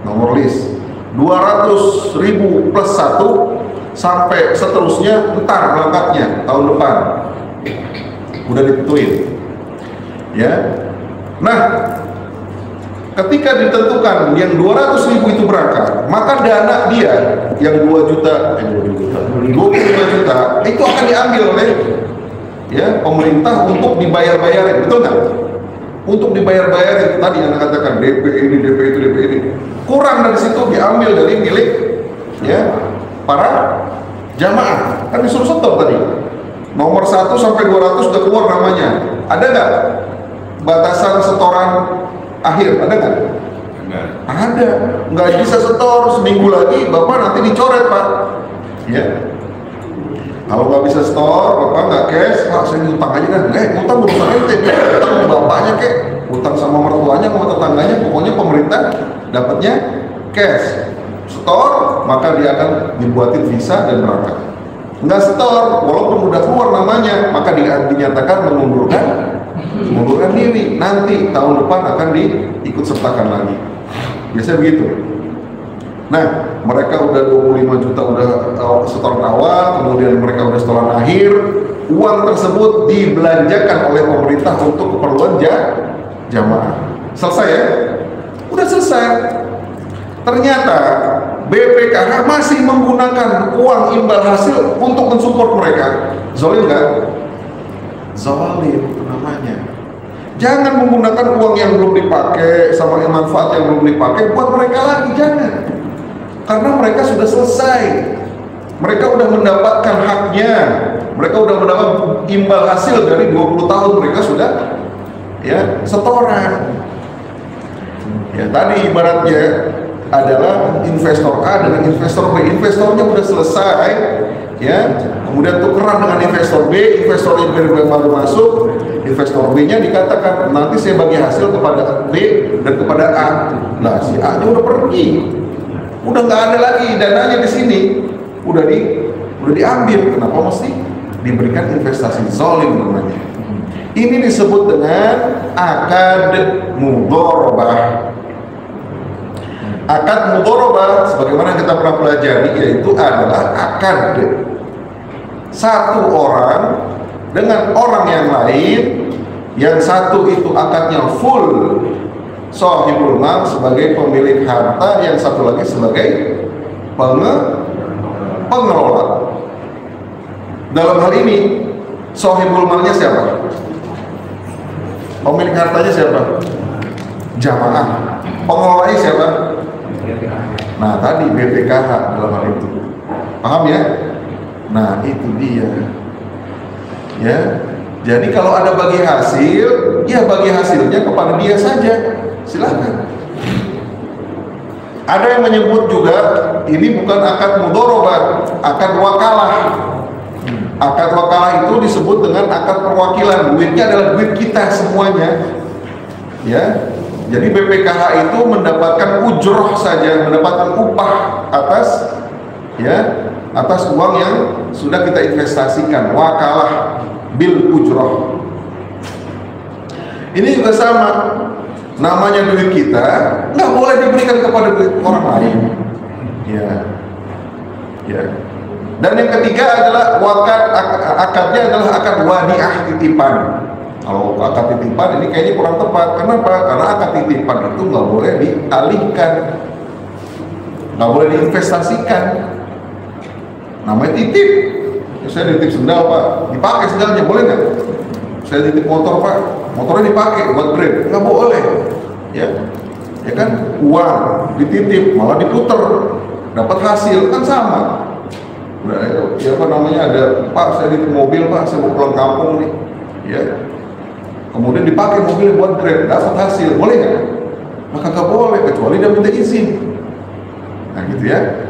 nomor list. 200.000 plus 1 sampai seterusnya entar berangkatnya tahun depan. Udah ditentuin. Ya. Nah, ketika ditentukan yang 200.000 itu berangkat, maka dana dia yang 25 juta itu akan diambil oleh ya pemerintah untuk dibayar-bayarin, betul nggak? Untuk dibayar-bayarin tadi yang katakan DP ini, DP itu, kurang dari situ diambil dari milik ya para Jamaah, kan disuruh setor tadi. Nomor 1 sampai 200 udah keluar namanya. Ada nggak batasan setoran akhir? Ada nggak? Ada. Nggak bisa setor seminggu lagi, Bapak nanti dicoret, Pak. Ya. Kalau nggak bisa setor, Bapak nggak cash, Pak saya utang aja kan. Utang urusan ente, utang sama bapaknya kek, utang sama mertuanya, sama tetangganya, pokoknya pemerintah dapatnya cash. Setor, maka dia akan dibuatin visa dan berangkat. Nggak setor, walaupun udah keluar namanya, maka dinyatakan mengundurkan diri. Nanti tahun depan akan diikut sertakan lagi. Biasanya begitu. Nah, mereka udah 25 juta udah setoran awal, kemudian mereka udah setoran akhir. Uang tersebut dibelanjakan oleh pemerintah untuk keperluan jamaah. Selesai ya? Udah selesai. Ternyata BPKH masih menggunakan uang imbal hasil untuk mensupport mereka. Zalim nggak? Zalim namanya. Jangan menggunakan uang yang belum dipakai sama yang manfaat yang belum dipakai buat mereka lagi, jangan. Karena mereka sudah selesai. Mereka sudah mendapatkan haknya. Mereka sudah mendapat imbal hasil dari 20 tahun mereka sudah ya setoran. Ya tadi ibaratnya adalah investor A dengan investor B. Investornya udah selesai, ya. Kemudian tukeran dengan investor B, investornya baru masuk, investor B-nya dikatakan nanti saya bagi hasil kepada B dan kepada A. Nah, si A-nya udah pergi, udah nggak ada lagi dananya di sini, udah diambil. Kenapa mesti diberikan investasi? Zalim namanya. Ini disebut dengan akad mudharabah. Akad mudharabah sebagaimana kita pernah pelajari yaitu adalah akad satu orang dengan orang yang lain, yang satu itu akadnya full shahibul mal sebagai pemilik harta, yang satu lagi sebagai pengelola. Dalam hal ini shahibul malnya siapa? Pemilik hartanya siapa? Jamaah. Pengelolanya siapa? Nah tadi BPKH dalam hal itu, paham ya? Nah itu dia, ya. Jadi kalau ada bagi hasil, ya bagi hasilnya kepada dia saja, silahkan. Ada yang menyebut juga ini bukan akad mudharabah, akad wakalah. Akad wakalah itu disebut dengan akad perwakilan. Duitnya adalah duit kita semuanya, ya. Jadi BPKH itu mendapatkan ujroh saja, mendapatkan upah atas uang yang sudah kita investasikan, wakalah bil ujroh. Ini juga sama, namanya duit kita nggak boleh diberikan kepada duit orang lain, ya. Dan yang ketiga adalah akadnya adalah akad wadiah titipan. Kalau akad titipan ini kayaknya kurang tepat. Kenapa? Karena akad titipan itu nggak boleh dialihkan, nggak boleh diinvestasikan. Namanya titip. Saya titip sendal, Pak, dipakai sendalnya, boleh nggak? Saya titip motor, Pak, motornya dipakai buat brand, nggak boleh. Ya kan, uang dititip malah diputer, dapat hasil kan sama. Nah, ya apa namanya, ada Pak saya titip mobil, Pak saya mau pulang kampung nih, ya. Kemudian dipakai mobil buat grab, dapat hasil, boleh nggak? Maka nggak boleh, kecuali dia minta izin. Nah gitu ya.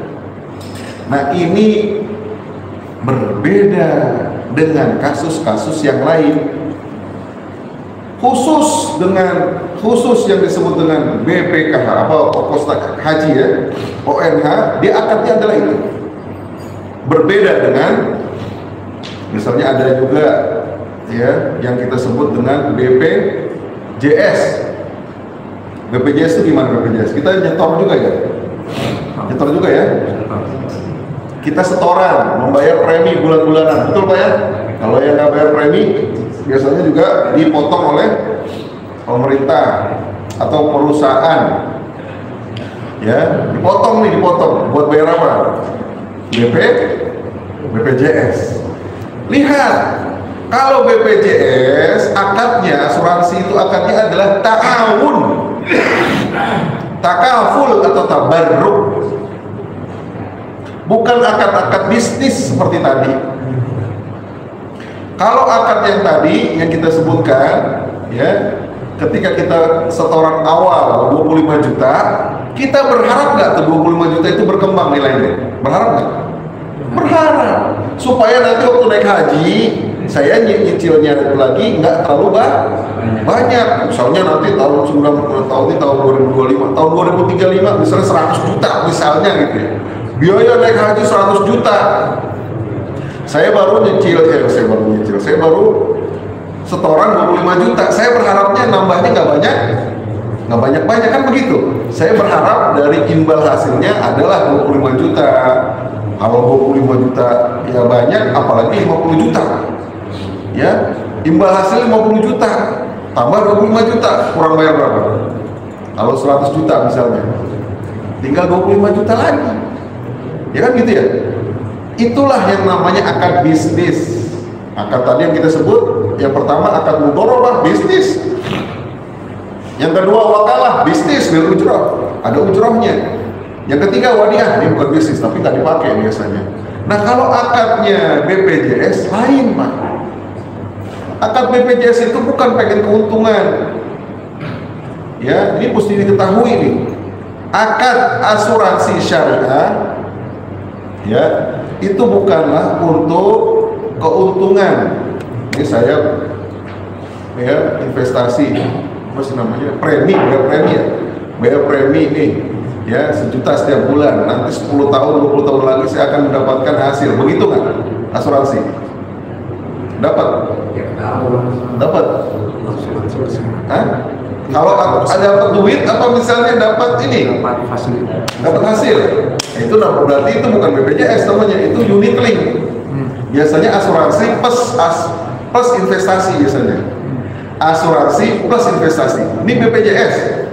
Nah ini berbeda dengan kasus-kasus yang lain. Khusus yang disebut dengan BPKH, apa ongkos haji ya, ONH, dia akadnya adalah itu. Berbeda dengan misalnya ada juga ya yang kita sebut dengan BPJS. BPJS itu gimana BPJS? Kita nyetor juga ya? Nyetor juga ya? Kita setoran, membayar premi bulan-bulanan, betul Pak ya? Kalau yang nggak bayar premi, biasanya juga dipotong oleh pemerintah atau perusahaan. Ya, dipotong buat bayar apa? BPJS. Lihat, kalau BPJS akadnya, asuransi itu akadnya adalah ta'awun, takaful atau tabarruk. bukan akad-akad bisnis seperti tadi. Kalau akad yang tadi yang kita sebutkan, ya, ketika kita setoran awal 25 juta, kita berharap nggak tuh 25 juta itu berkembang nilainya? Berharap nggak? Berharap supaya nanti waktu naik haji saya nyicilnya lagi nggak terlalu banyak. Misalnya nanti tahun 2025, tahun 2035 misalnya 100 juta misalnya gitu ya. Biaya naik haji 100 juta. Saya baru setoran 25 juta. Saya berharapnya nambahnya nggak banyak kan begitu. Saya berharap dari imbal hasilnya adalah 25 juta. Kalau 25 juta ya banyak, apalagi 50 juta. Ya, imbal hasil 50 juta tambah 25 juta, kurang bayar berapa? Kalau 100 juta misalnya, tinggal 25 juta lagi. Ya kan gitu ya? Itulah yang namanya akad bisnis. Akad tadi yang kita sebut, yang pertama akad mudharabah, bisnis. Yang kedua wakalah, bisnis bil ujrah, ada ujrahnya. Yang ketiga wadiah, ini bukan bisnis tapi tak dipakai biasanya. Nah kalau akadnya BPJS lain Pak. Akad BPJS itu bukan pengen keuntungan. Ya, ini mesti diketahui nih. Akad asuransi syariah, ya, itu bukanlah untuk keuntungan. Ini saya ya investasi, apa sih namanya, bayar premi nih, ya 1 juta setiap bulan. Nanti 10 tahun, 20 tahun lagi saya akan mendapatkan hasil. Begitu kan asuransi? Dapat? Hah? Kalau ada duit apa misalnya dapat ini? Dapat hasil. Itu berarti itu bukan BPJS namanya, itu unit link. Biasanya asuransi plus investasi biasanya. Asuransi plus investasi. Ini BPJS.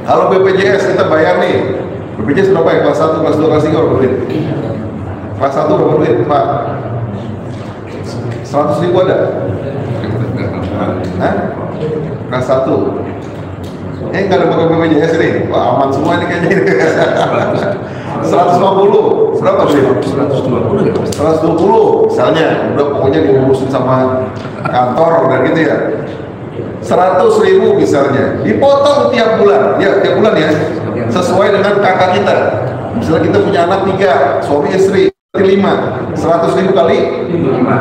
Kalau BPJS kita bayar nih. BPJS berapa ya? Kelas 1, kelas 2, kelas 3 berapa duit? Kelas 1 berapa duit, Pak? 100.000 ada? Hah? Kelas 1 nggak ada pakai BPJS nih. Wah aman semua ini kayaknya. 150 berapa sih? 120 misalnya. Udah pokoknya diurusin sama kantor dan gitu ya. 100.000 misalnya, dipotong tiap bulan, ya tiap bulan ya, sesuai dengan kakak kita. Misalnya kita punya anak 3, suami istri 5, 100.000 kali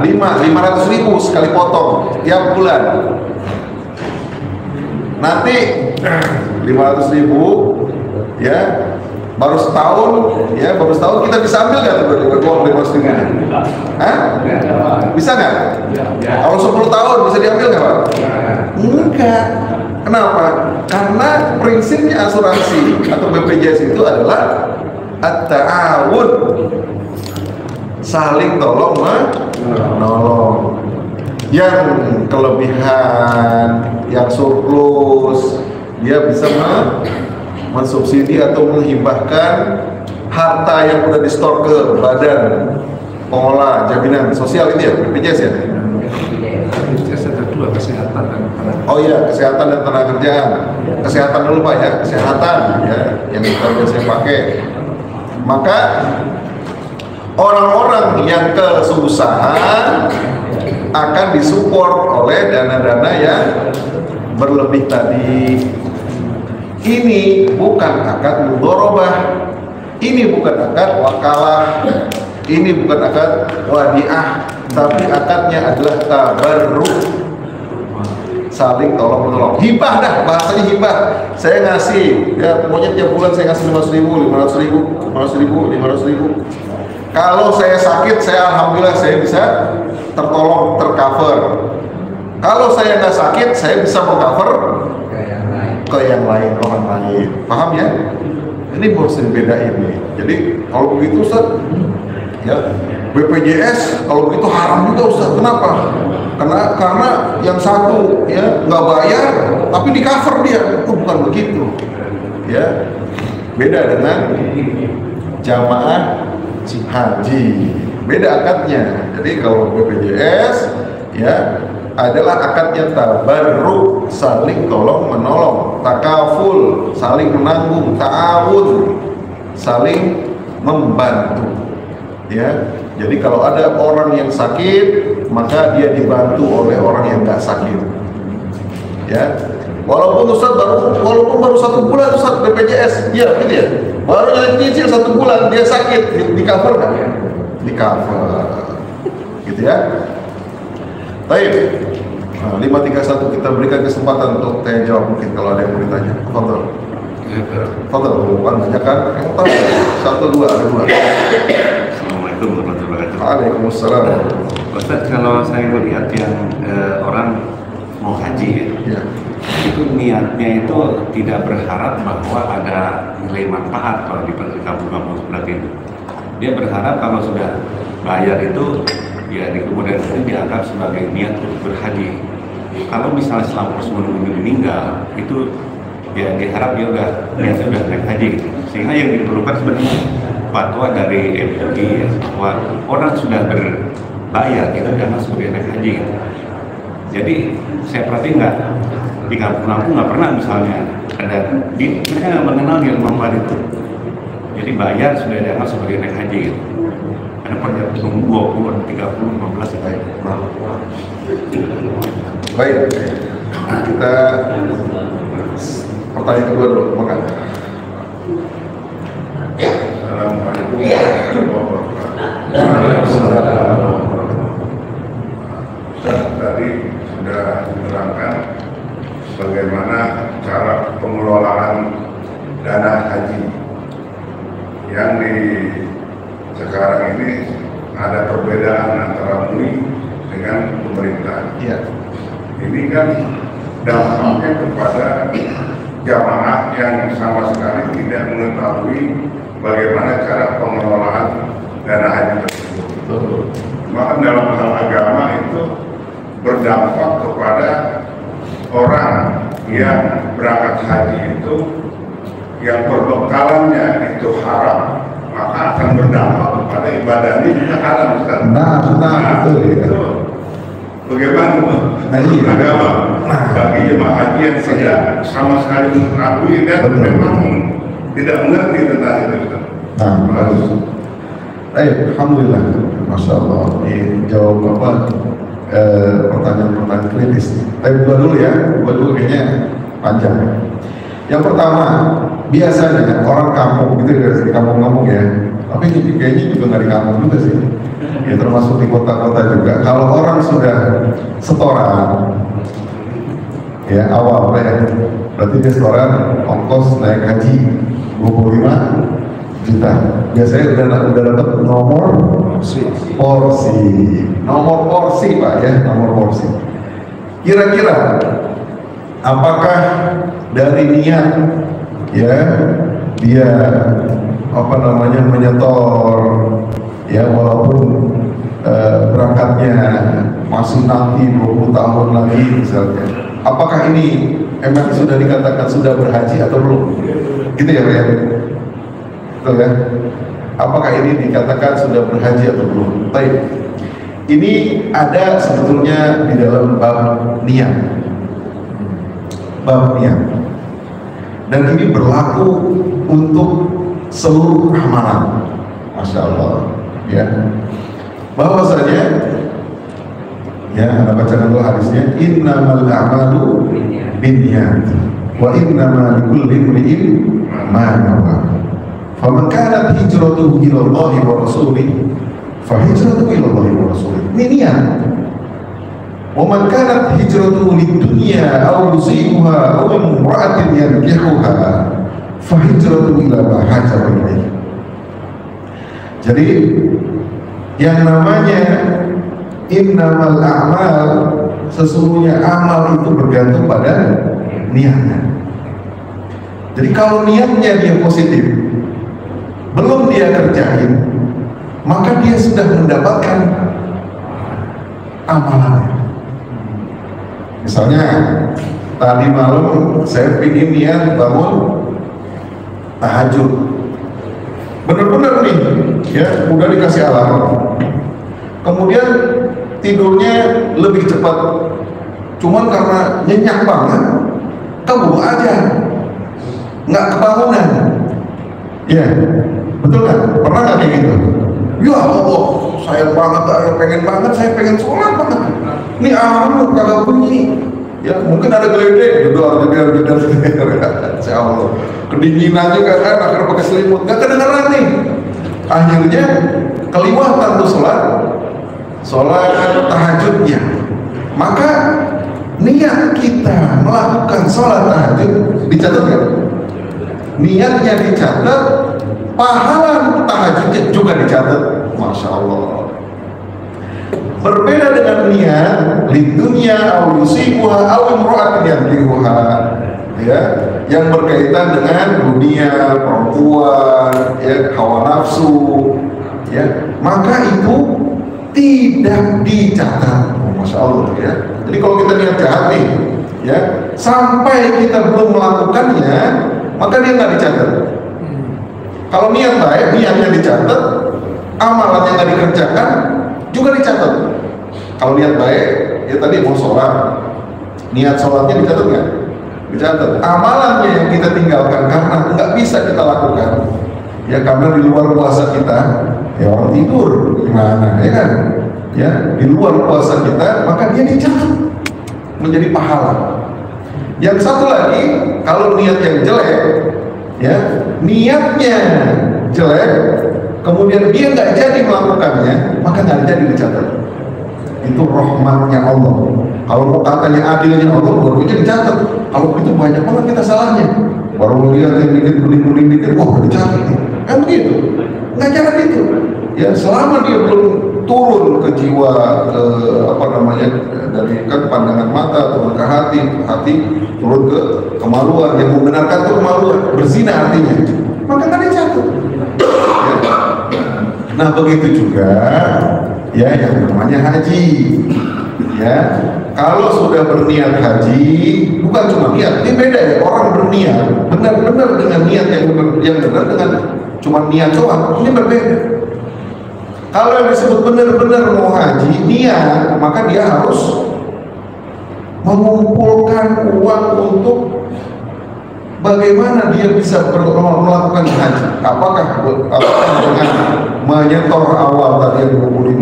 500.000 sekali potong tiap bulan. Nanti 500.000 ya, baru setahun kita bisa ambil nggak tuh uang 500.000? Hah? Bisa nggak? Kalau 10 tahun bisa diambil nggak Pak? Enggak. Kenapa? Karena prinsipnya asuransi atau BPJS itu adalah at-ta'awun, saling tolong menolong. Yang kelebihan, yang surplus, dia bisa mensubsidi atau menghibahkan harta yang udah di-store ke badan pengelola jaminan sosial ini ya, BPJS ya? BPJS ada 2, kesehatan dan tenaga. Oh iya, kesehatan dan tenaga kerjaan. Kesehatan dulu Pak ya, kesehatan ya, yang kita biasanya pakai. Maka orang-orang yang kesusahan akan disupport oleh dana-dana yang berlebih tadi. Ini bukan akad mudharabah, ini bukan akad wakalah, ini bukan akad wadiah, tapi akadnya adalah tabarruk, saling tolong menolong. Hibah dah, bahasanya hibah. Saya ngasih, ya pokoknya tiap bulan saya ngasih 500.000. Kalau saya sakit, saya alhamdulillah saya bisa tertolong, tercover. Kalau saya nggak sakit, saya bisa mengcover ke yang lain, orang lain. Paham ya? Ini harus dibedain nih. Jadi kalau begitu Ustaz, ya BPJS kalau begitu haram juga Ustaz. Kenapa? Karena yang satu ya nggak bayar, tapi di cover dia. Oh, bukan begitu. Ya, beda dengan jamaah haji, beda akadnya. Jadi kalau BPJS ya adalah akadnya tabarruk, saling tolong menolong, takaful, saling menanggung, ta'awun, saling membantu. Ya, jadi kalau ada orang yang sakit, maka dia dibantu oleh orang yang nggak sakit. Ya, walaupun baru 1 bulan Ustaz BPJS, ya gitu ya. Baru yang nyicil 1 bulan dia sakit, di cover kan? Di cover, gitu ya. Baik, 531 kita berikan kesempatan untuk tanya jawab, mungkin kalau ada yang mau ditanya. Fadal, bukan tanyakan. Yang tahu 1, 2, ada 2. Assalamualaikum warahmatullahi wabarakatuh. Waalaikumsalam. Ustaz, kalau saya melihat yang orang mau haji ya, itu niatnya itu tidak berharap bahwa ada nilai manfaat kalau di kampung-kampung seperti itu. Dia berharap kalau sudah bayar itu ya di kemudian hari dianggap sebagai niat untuk berhaji. Kalau misalnya selama sebelum meninggal itu ya diharap dia udah niatnya udah naik haji gitu. Sehingga yang diperlukan sebenarnya fatwa dari MUI ya, bahwa orang sudah berbayar itu dianggap sebagai naik haji gitu. Jadi saya perhati nggak di kampung-kampung nggak pernah misalnya ada mereka nggak mengenal nilai manfaat itu. Jadi bayar sudah dianggap sebagai naik haji gitu. Ada perjalanan tunggu 20, 30, 15 baik. Baik, kita pertanyaan kedua dulu, makan. Assalamualaikum warahmatullahi wabarakatuh. Tadi sudah diterangkan bagaimana cara pengelolaan dana haji yang di sekarang ini ada perbedaan antara MUI dengan pemerintah. Iya. Ini kan dampaknya kepada jamaah yang sama sekali tidak mengetahui bagaimana cara pengelolaan dana haji tersebut. Maka dalam hal agama itu berdampak kepada orang yang berangkat haji itu yang perbekalannya itu haram, maka akan berdampak kepada ibadahnya juga haram. Nah, betul ya. Itu bagaimana iya. agama bagi jemaah haji yang tidak sama sekali mengetahui dan Betul. memang tidak mengerti tentang itu. Nah, bagus. Alhamdulillah, Masya Allah. Ini jawab apa? Pertanyaan-pertanyaan kritis. Tapi dua dulu ya, dua dulu kayaknya panjang. Yang pertama, biasanya orang kampung gitu ya, di kampung-kampung ya. Tapi ini kayaknya juga nggak di kampung juga sih. Ya termasuk di kota-kota juga. Kalau orang sudah setoran, ya awal ya, berarti dia setoran ongkos naik haji 25 juta. Biasanya udah dapat nomor porsi, nomor porsi Pak ya, nomor porsi. Kira-kira apakah dari niat ya dia apa namanya menyetor ya walaupun berangkatnya masih nanti 20 tahun lagi misalnya, apakah ini emang sudah dikatakan sudah berhaji atau belum? Gitu ya Pak ya? Betul ya? Apakah ini dikatakan sudah berhaji atau belum? Baik. Ini ada sebetulnya di dalam bab niat. Bab niat. Dan ini berlaku untuk seluruh amalan. Masya Allah. Ya. Bahwasanya ya, Anda bacakan dulu hadisnya, innamal a'malu binniyat wa innamal likulli imri'in ma nawa. Faman kanat hijratuhu ila Allah wa rasulih fa hijratuhu ila Allah wa rasulih. Ini niat. Wa man kanat hijratuhu lid-dunya aw yusibuha aw imra'atin yankihuha fa hijratuhu ila ma hajara ilaih. Jadi yang namanya innamal a'mal, sesungguhnya amal itu bergantung pada niatnya. Jadi kalau niatnya dia positif, belum dia kerjain, maka dia sudah mendapatkan amalannya. Misalnya tadi malam saya ingin niat bangun tahajud, benar-benar nih ya udah dikasih alarm, kemudian tidurnya lebih cepat, cuman karena nyenyak banget keburu aja nggak kebangunan ya, Betul kan? Pernah nggak kayak gitu? Ya Allah, saya pengen sholat banget. Ini alarm kagak bunyi. Ya mungkin ada geledek, gedor. Insya Allah. Kedinginannya nggak kan, akhirnya pakai selimut, nggak kedengeran nih. Akhirnya keliwatan tuh sholat tahajudnya. Maka niat kita melakukan sholat tahajud dicatat nggak? Niatnya dicatat, pahala tahajudnya juga dicatat. Masya Allah. Berbeda dengan niat lidunya au yusibuha au imra'atin yankihuha, ya, yang berkaitan dengan dunia, perempuan, ya, hawa nafsu, ya, maka itu tidak dicatat. Masya Allah, ya. Jadi kalau kita niat jahat nih, ya, sampai kita belum melakukannya, maka dia nggak dicatat. Kalau niat baik, niatnya dicatat, amalannya nggak dikerjakan juga dicatat. Kalau niat baik, ya tadi mau sholat, niat sholatnya dicatat nggak? Dicatat. Amalannya yang kita tinggalkan karena nggak bisa kita lakukan, ya karena di luar puasa kita, ya orang tidur gimana, ya kan? Ya di luar puasa kita, maka dia dicatat menjadi pahala. Yang satu lagi, kalau niat yang jelek, ya niatnya jelek, kemudian dia nggak jadi melakukannya, maka nggak jadi dicatat. Itu rahmatnya Allah. Kalau mau katanya adilnya Allah, barunya dicatat. Kalau itu banyak banget kita salahnya. Baru melihat yang dikit, bening dikit, wah dicatat. Kan begitu? Nggak jangan itu. Ya selama dia belum turun ke jiwa, ke apa namanya, dari kan pandangan mata turun ke hati turun ke kemaluan, yang membenarkan itu kemaluan, berzina artinya, maka kan dicatat. Ya. Nah begitu juga, ya yang namanya haji, ya kalau sudah berniat haji, bukan cuma niat, ini beda ya, orang berniat benar-benar dengan niat yang benar dengan cuma niat doang, ini berbeda. Kalau yang disebut benar-benar mau haji, niat, maka dia harus mengumpulkan uang untuk bagaimana dia bisa melakukan haji. Apakah dengan menyetor awal tadi 25,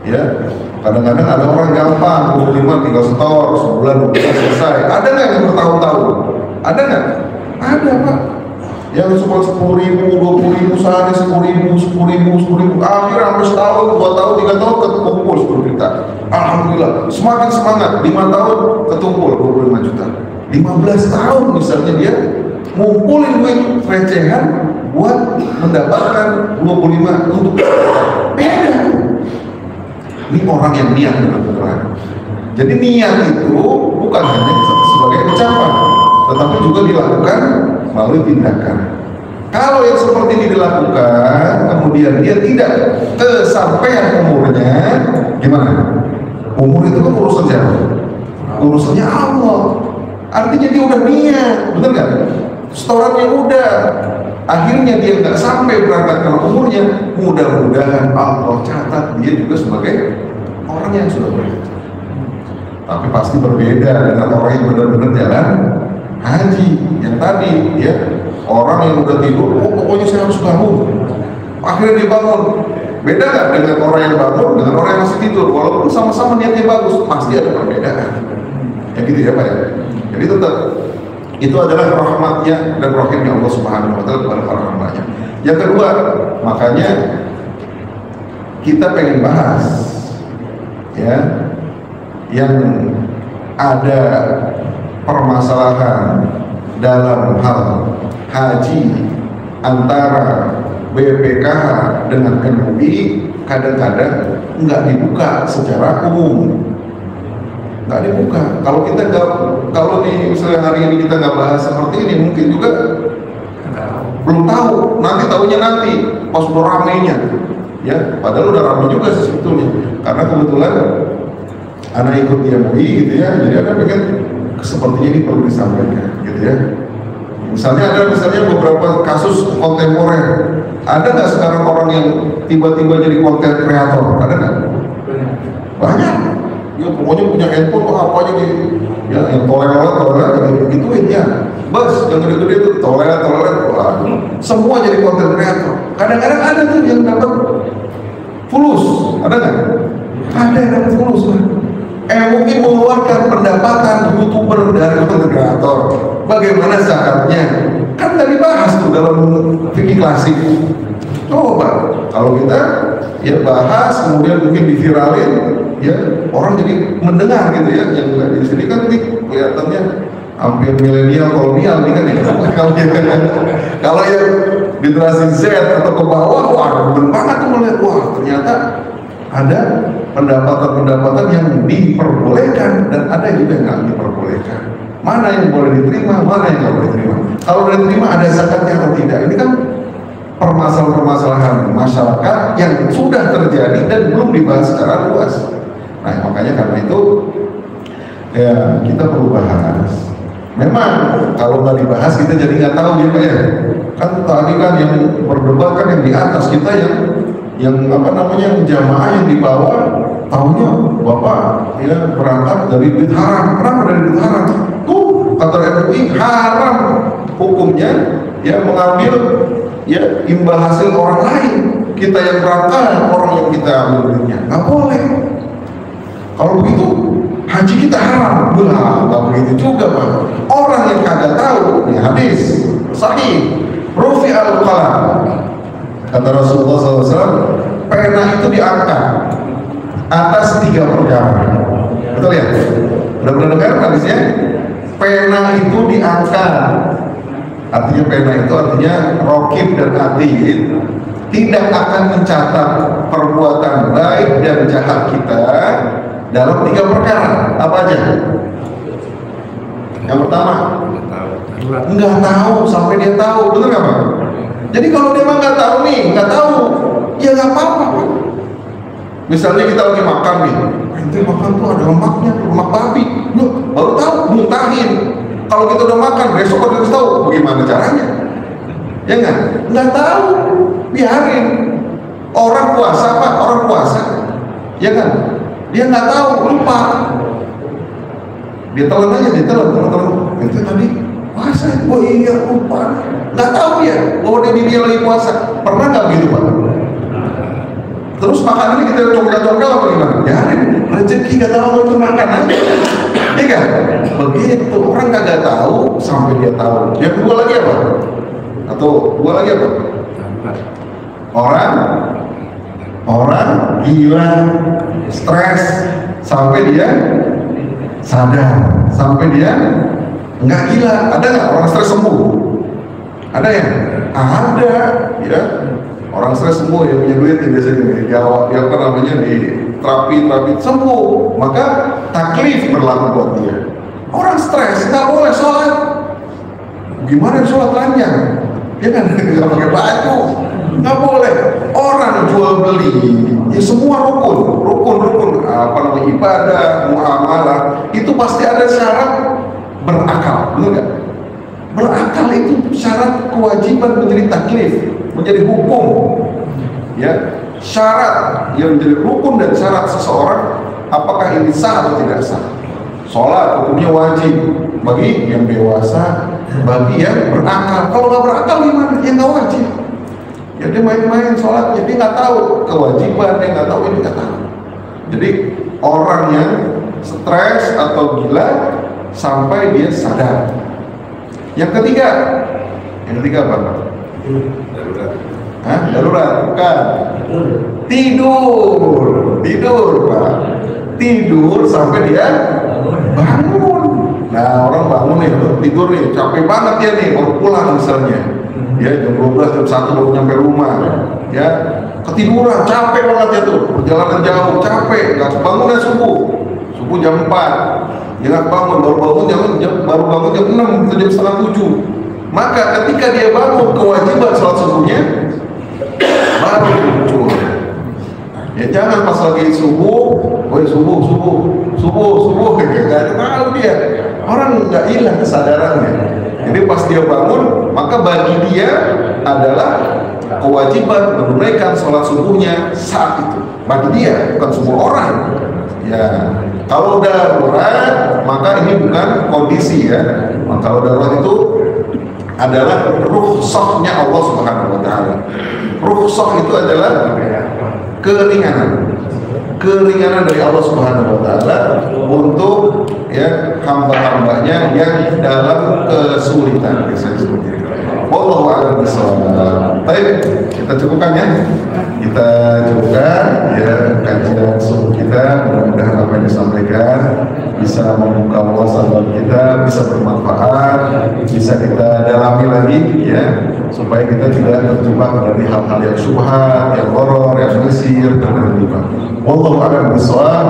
ya kadang-kadang ada orang gampang 25 tinggal setor sebulan bisa selesai. Ada nggak yang bertahun-tahun? Ada nggak? Ada Pak. Yang cuma 10.000, 20.000 sehari, 10.000, akhirnya sampai setahun, 2 tahun, 3 tahun ketumpul 10 juta. Alhamdulillah, semakin semangat, 5 tahun ketumpul 25 juta. 15 tahun misalnya dia ngumpulin duit recehan buat mendapatkan 25 untuk beda. Ini orang yang niat benar-benar. Jadi niat itu bukan hanya sebagai ucapan, tetapi juga dilakukan melalui tindakan. Kalau yang seperti ini dilakukan, kemudian dia tidak kesampaian umurnya, gimana? Umur itu kan urusan siapa? Urusannya Allah. Artinya dia udah niat, betul nggak? Setorannya udah. Akhirnya dia nggak sampai berangkat kalau umurnya. Mudah-mudahan Allah catat dia juga sebagai orang yang sudah berhaji. Tapi pasti berbeda dengan orang yang benar-benar jalan haji yang tadi, ya orang yang udah tidur, oh pokoknya saya harus bangun, akhirnya dia bangun. Beda nggak dengan orang yang bangun dengan orang yang masih tidur, walaupun sama-sama niatnya bagus, pasti ada perbedaan. Ya gitu ya Pak ya. Jadi tetap itu adalah rahmatnya dan rahimnya Allah Subhanahu Wa Taala kepada para hambanya. Yang kedua, makanya kita pengen bahas, ya, yang ada permasalahan dalam hal haji antara BPKH dengan MUI kadang-kadang nggak dibuka secara umum, nggak dibuka. Kalau kita nggak, kalau di misalnya hari ini kita nggak bahas seperti ini, mungkin juga belum tahu. Nanti tahunya nanti pas udah ramenya, ya. Padahal udah ramai juga sih sebetulnya. Karena kebetulan anak ikut di MUI gitu ya, jadi anak pengen sepertinya ini perlu disampaikan gitu ya. Misalnya ada beberapa kasus kontemporer. Ada nggak sekarang orang yang tiba-tiba jadi konten kreator? Ada nggak? Banyak. Ya pokoknya punya handphone, apa aja ya yang toleran gituin ya. Bos yang gede-gede itu toleran, waduh. Semua jadi konten kreator. Kadang-kadang ada tuh yang dapat fulus, ada nggak? Ada yang dapat fulus kan? Mungkin mengeluarkan pendapatan YouTuber dari konten kreator. Bagaimana zakatnya? Kan tadi bahas tuh dalam fikih klasik. Coba kalau kita ya bahas, kemudian mungkin diviralin, ya orang jadi mendengar gitu ya. Yang nggak di sini kan nih kelihatannya hampir milenial kolonial nih kan ya. Kalau yang generasi Z atau ke bawah, wah bener banget tuh melihat, wah ternyata ada pendapatan-pendapatan yang diperbolehkan dan ada juga yang nggak diperbolehkan. Mana yang boleh diterima, mana yang nggak boleh diterima. Kalau boleh diterima ada zakatnya atau tidak. Ini kan permasalahan masyarakat yang sudah terjadi dan belum dibahas secara luas. Nah makanya karena itu ya kita perlu bahas. Memang kalau nggak dibahas kita jadi nggak tahu ya Pak ya. Kan tadi kan yang berdebat kan yang di atas, kita yang apa namanya yang jamaah yang di bawah tahunya Bapak ya berangkat dari duit haram. Kenapa dari duit haram? Tuh kata MUI haram hukumnya ya mengambil ya imbal hasil orang lain. Kita yang berangkat, orang yang kita ambil duitnya nggak boleh. Kalau begitu haji kita haram. Belah, nggak begitu juga Pak. Orang yang kagak tahu, ini hadis sahih, rufi al-qalam. Kata Rasulullah SAW, pena itu diangkat atas 3 perkara. Betul ya? Udah pernah dengar hadisnya? Pena itu diangkat. Artinya pena itu artinya raqib dan atid tidak akan mencatat perbuatan baik dan jahat kita dalam 3 perkara. Apa aja? Yang pertama, nggak tahu sampai dia tahu, betul nggak Pak? Jadi kalau dia nggak tahu nih, nggak tahu, ya nggak apa-apa. Misalnya kita lagi makan nih, ente makan tuh ada lemaknya, lemak babi, loh baru tahu, muntahin. Kalau kita udah makan, besok kita harus tahu bagaimana caranya. Ya nggak tahu, biarin. Orang puasa Pak, orang puasa, ya kan? Dia nggak tahu, lupa. Dia telan aja, telan. Itu tadi puasa, oh iya lupa. Nggak tahu dia bahwa dia lagi puasa. Pernah nggak gitu Pak? Terus makanannya kita congkel-congkel apa gimana? Biarin, rezeki nggak tahu itu makanan. Iya kan? Begitu, orang kagak tahu sampai dia tahu. Yang kedua lagi apa? Atau dua lagi apa? Orang gila, stres sampai dia sadar, sampai dia nggak gila. Ada nggak orang stres sembuh? Ada ya? Ada, ya. Orang stres sembuh yang punya duit yang biasanya dijawab, ya apa namanya di terapi sembuh. Maka taklif berlaku buat dia. Orang stres nggak boleh sholat. Gimana sholat ranjang? Ya kan nggak pakai baju, nggak boleh. Orang jual beli, ya semua rukun apa namanya ibadah, muamalah itu pasti ada syarat berakal, benar nggak? Berakal itu syarat kewajiban menjadi taklif, menjadi hukum, ya syarat yang menjadi rukun dan syarat seseorang apakah ini sah atau tidak sah. Sholat hukumnya wajib bagi yang dewasa, bagi yang berakal. Kalau nggak berakal gimana? Ya nggak wajib. Ya dia main-main sholatnya, dia nggak tahu kewajiban, dia nggak tahu ini nggak tahu. Jadi orang yang stres atau gila sampai dia sadar. Yang ketiga apa? Darurat. Hah? Darurat, bukan. Tidur Pak. Tidur sampai dia bangun. Nah orang bangun nih, tidur nih, capek banget dia nih, baru pulang misalnya. Ya jam 12, jam 1 baru nyampe rumah. Ya ketiduran, capek banget ya tuh, perjalanan jauh, capek, nggak bangun ya subuh jam 4. Dia nggak bangun, baru bangun jam 6 atau jam setengah 7. Maka ketika dia bangun, kewajiban sholat subuhnya baru muncul. Ya jangan pas lagi subuh, nggak tahu dia. Orang nggak hilang kesadarannya. Jadi pas dia bangun, maka bagi dia adalah kewajiban menunaikan sholat subuhnya saat itu. Bagi dia, bukan semua orang. Ya, kalau darurat maka ini bukan kondisi ya. Kalau darurat itu adalah rukhsahnya Allah Subhanahu wa taala. Rukhsah itu adalah keringanan dari Allah Subhanahu wa taala untuk ya hamba-hambanya yang dalam kesulitan, biasanya seperti itu. Wallahu a'lam bishawab. Baik, kita cukupkan ya. Kita cukupkan ya kajian subuh kita. Mudah-mudahan apa yang disampaikan bisa membuka wawasan kita, bisa bermanfaat, bisa kita dalami lagi ya, supaya kita tidak terjebak dari hal-hal yang syubhat, yang horor, yang mesir dan lain-lain. Wallahu a'lam bishawab.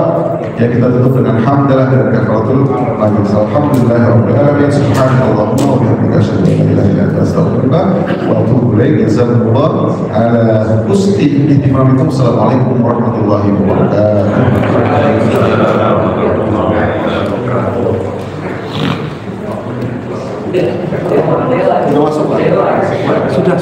Ya, kita tutup dengan hamdalah dan kafaratul majlis. Alhamdulillahirabbil alamin. Subhanallahumma wa bihamdika asyhadu an la ilaha illa anta astaghfiruka wa atubu ilaik. Jazakumullah ala husni ihtimamikum. Assalamualaikum warahmatullahi wabarakatuh. Sudah masuk, Pak? Sudah.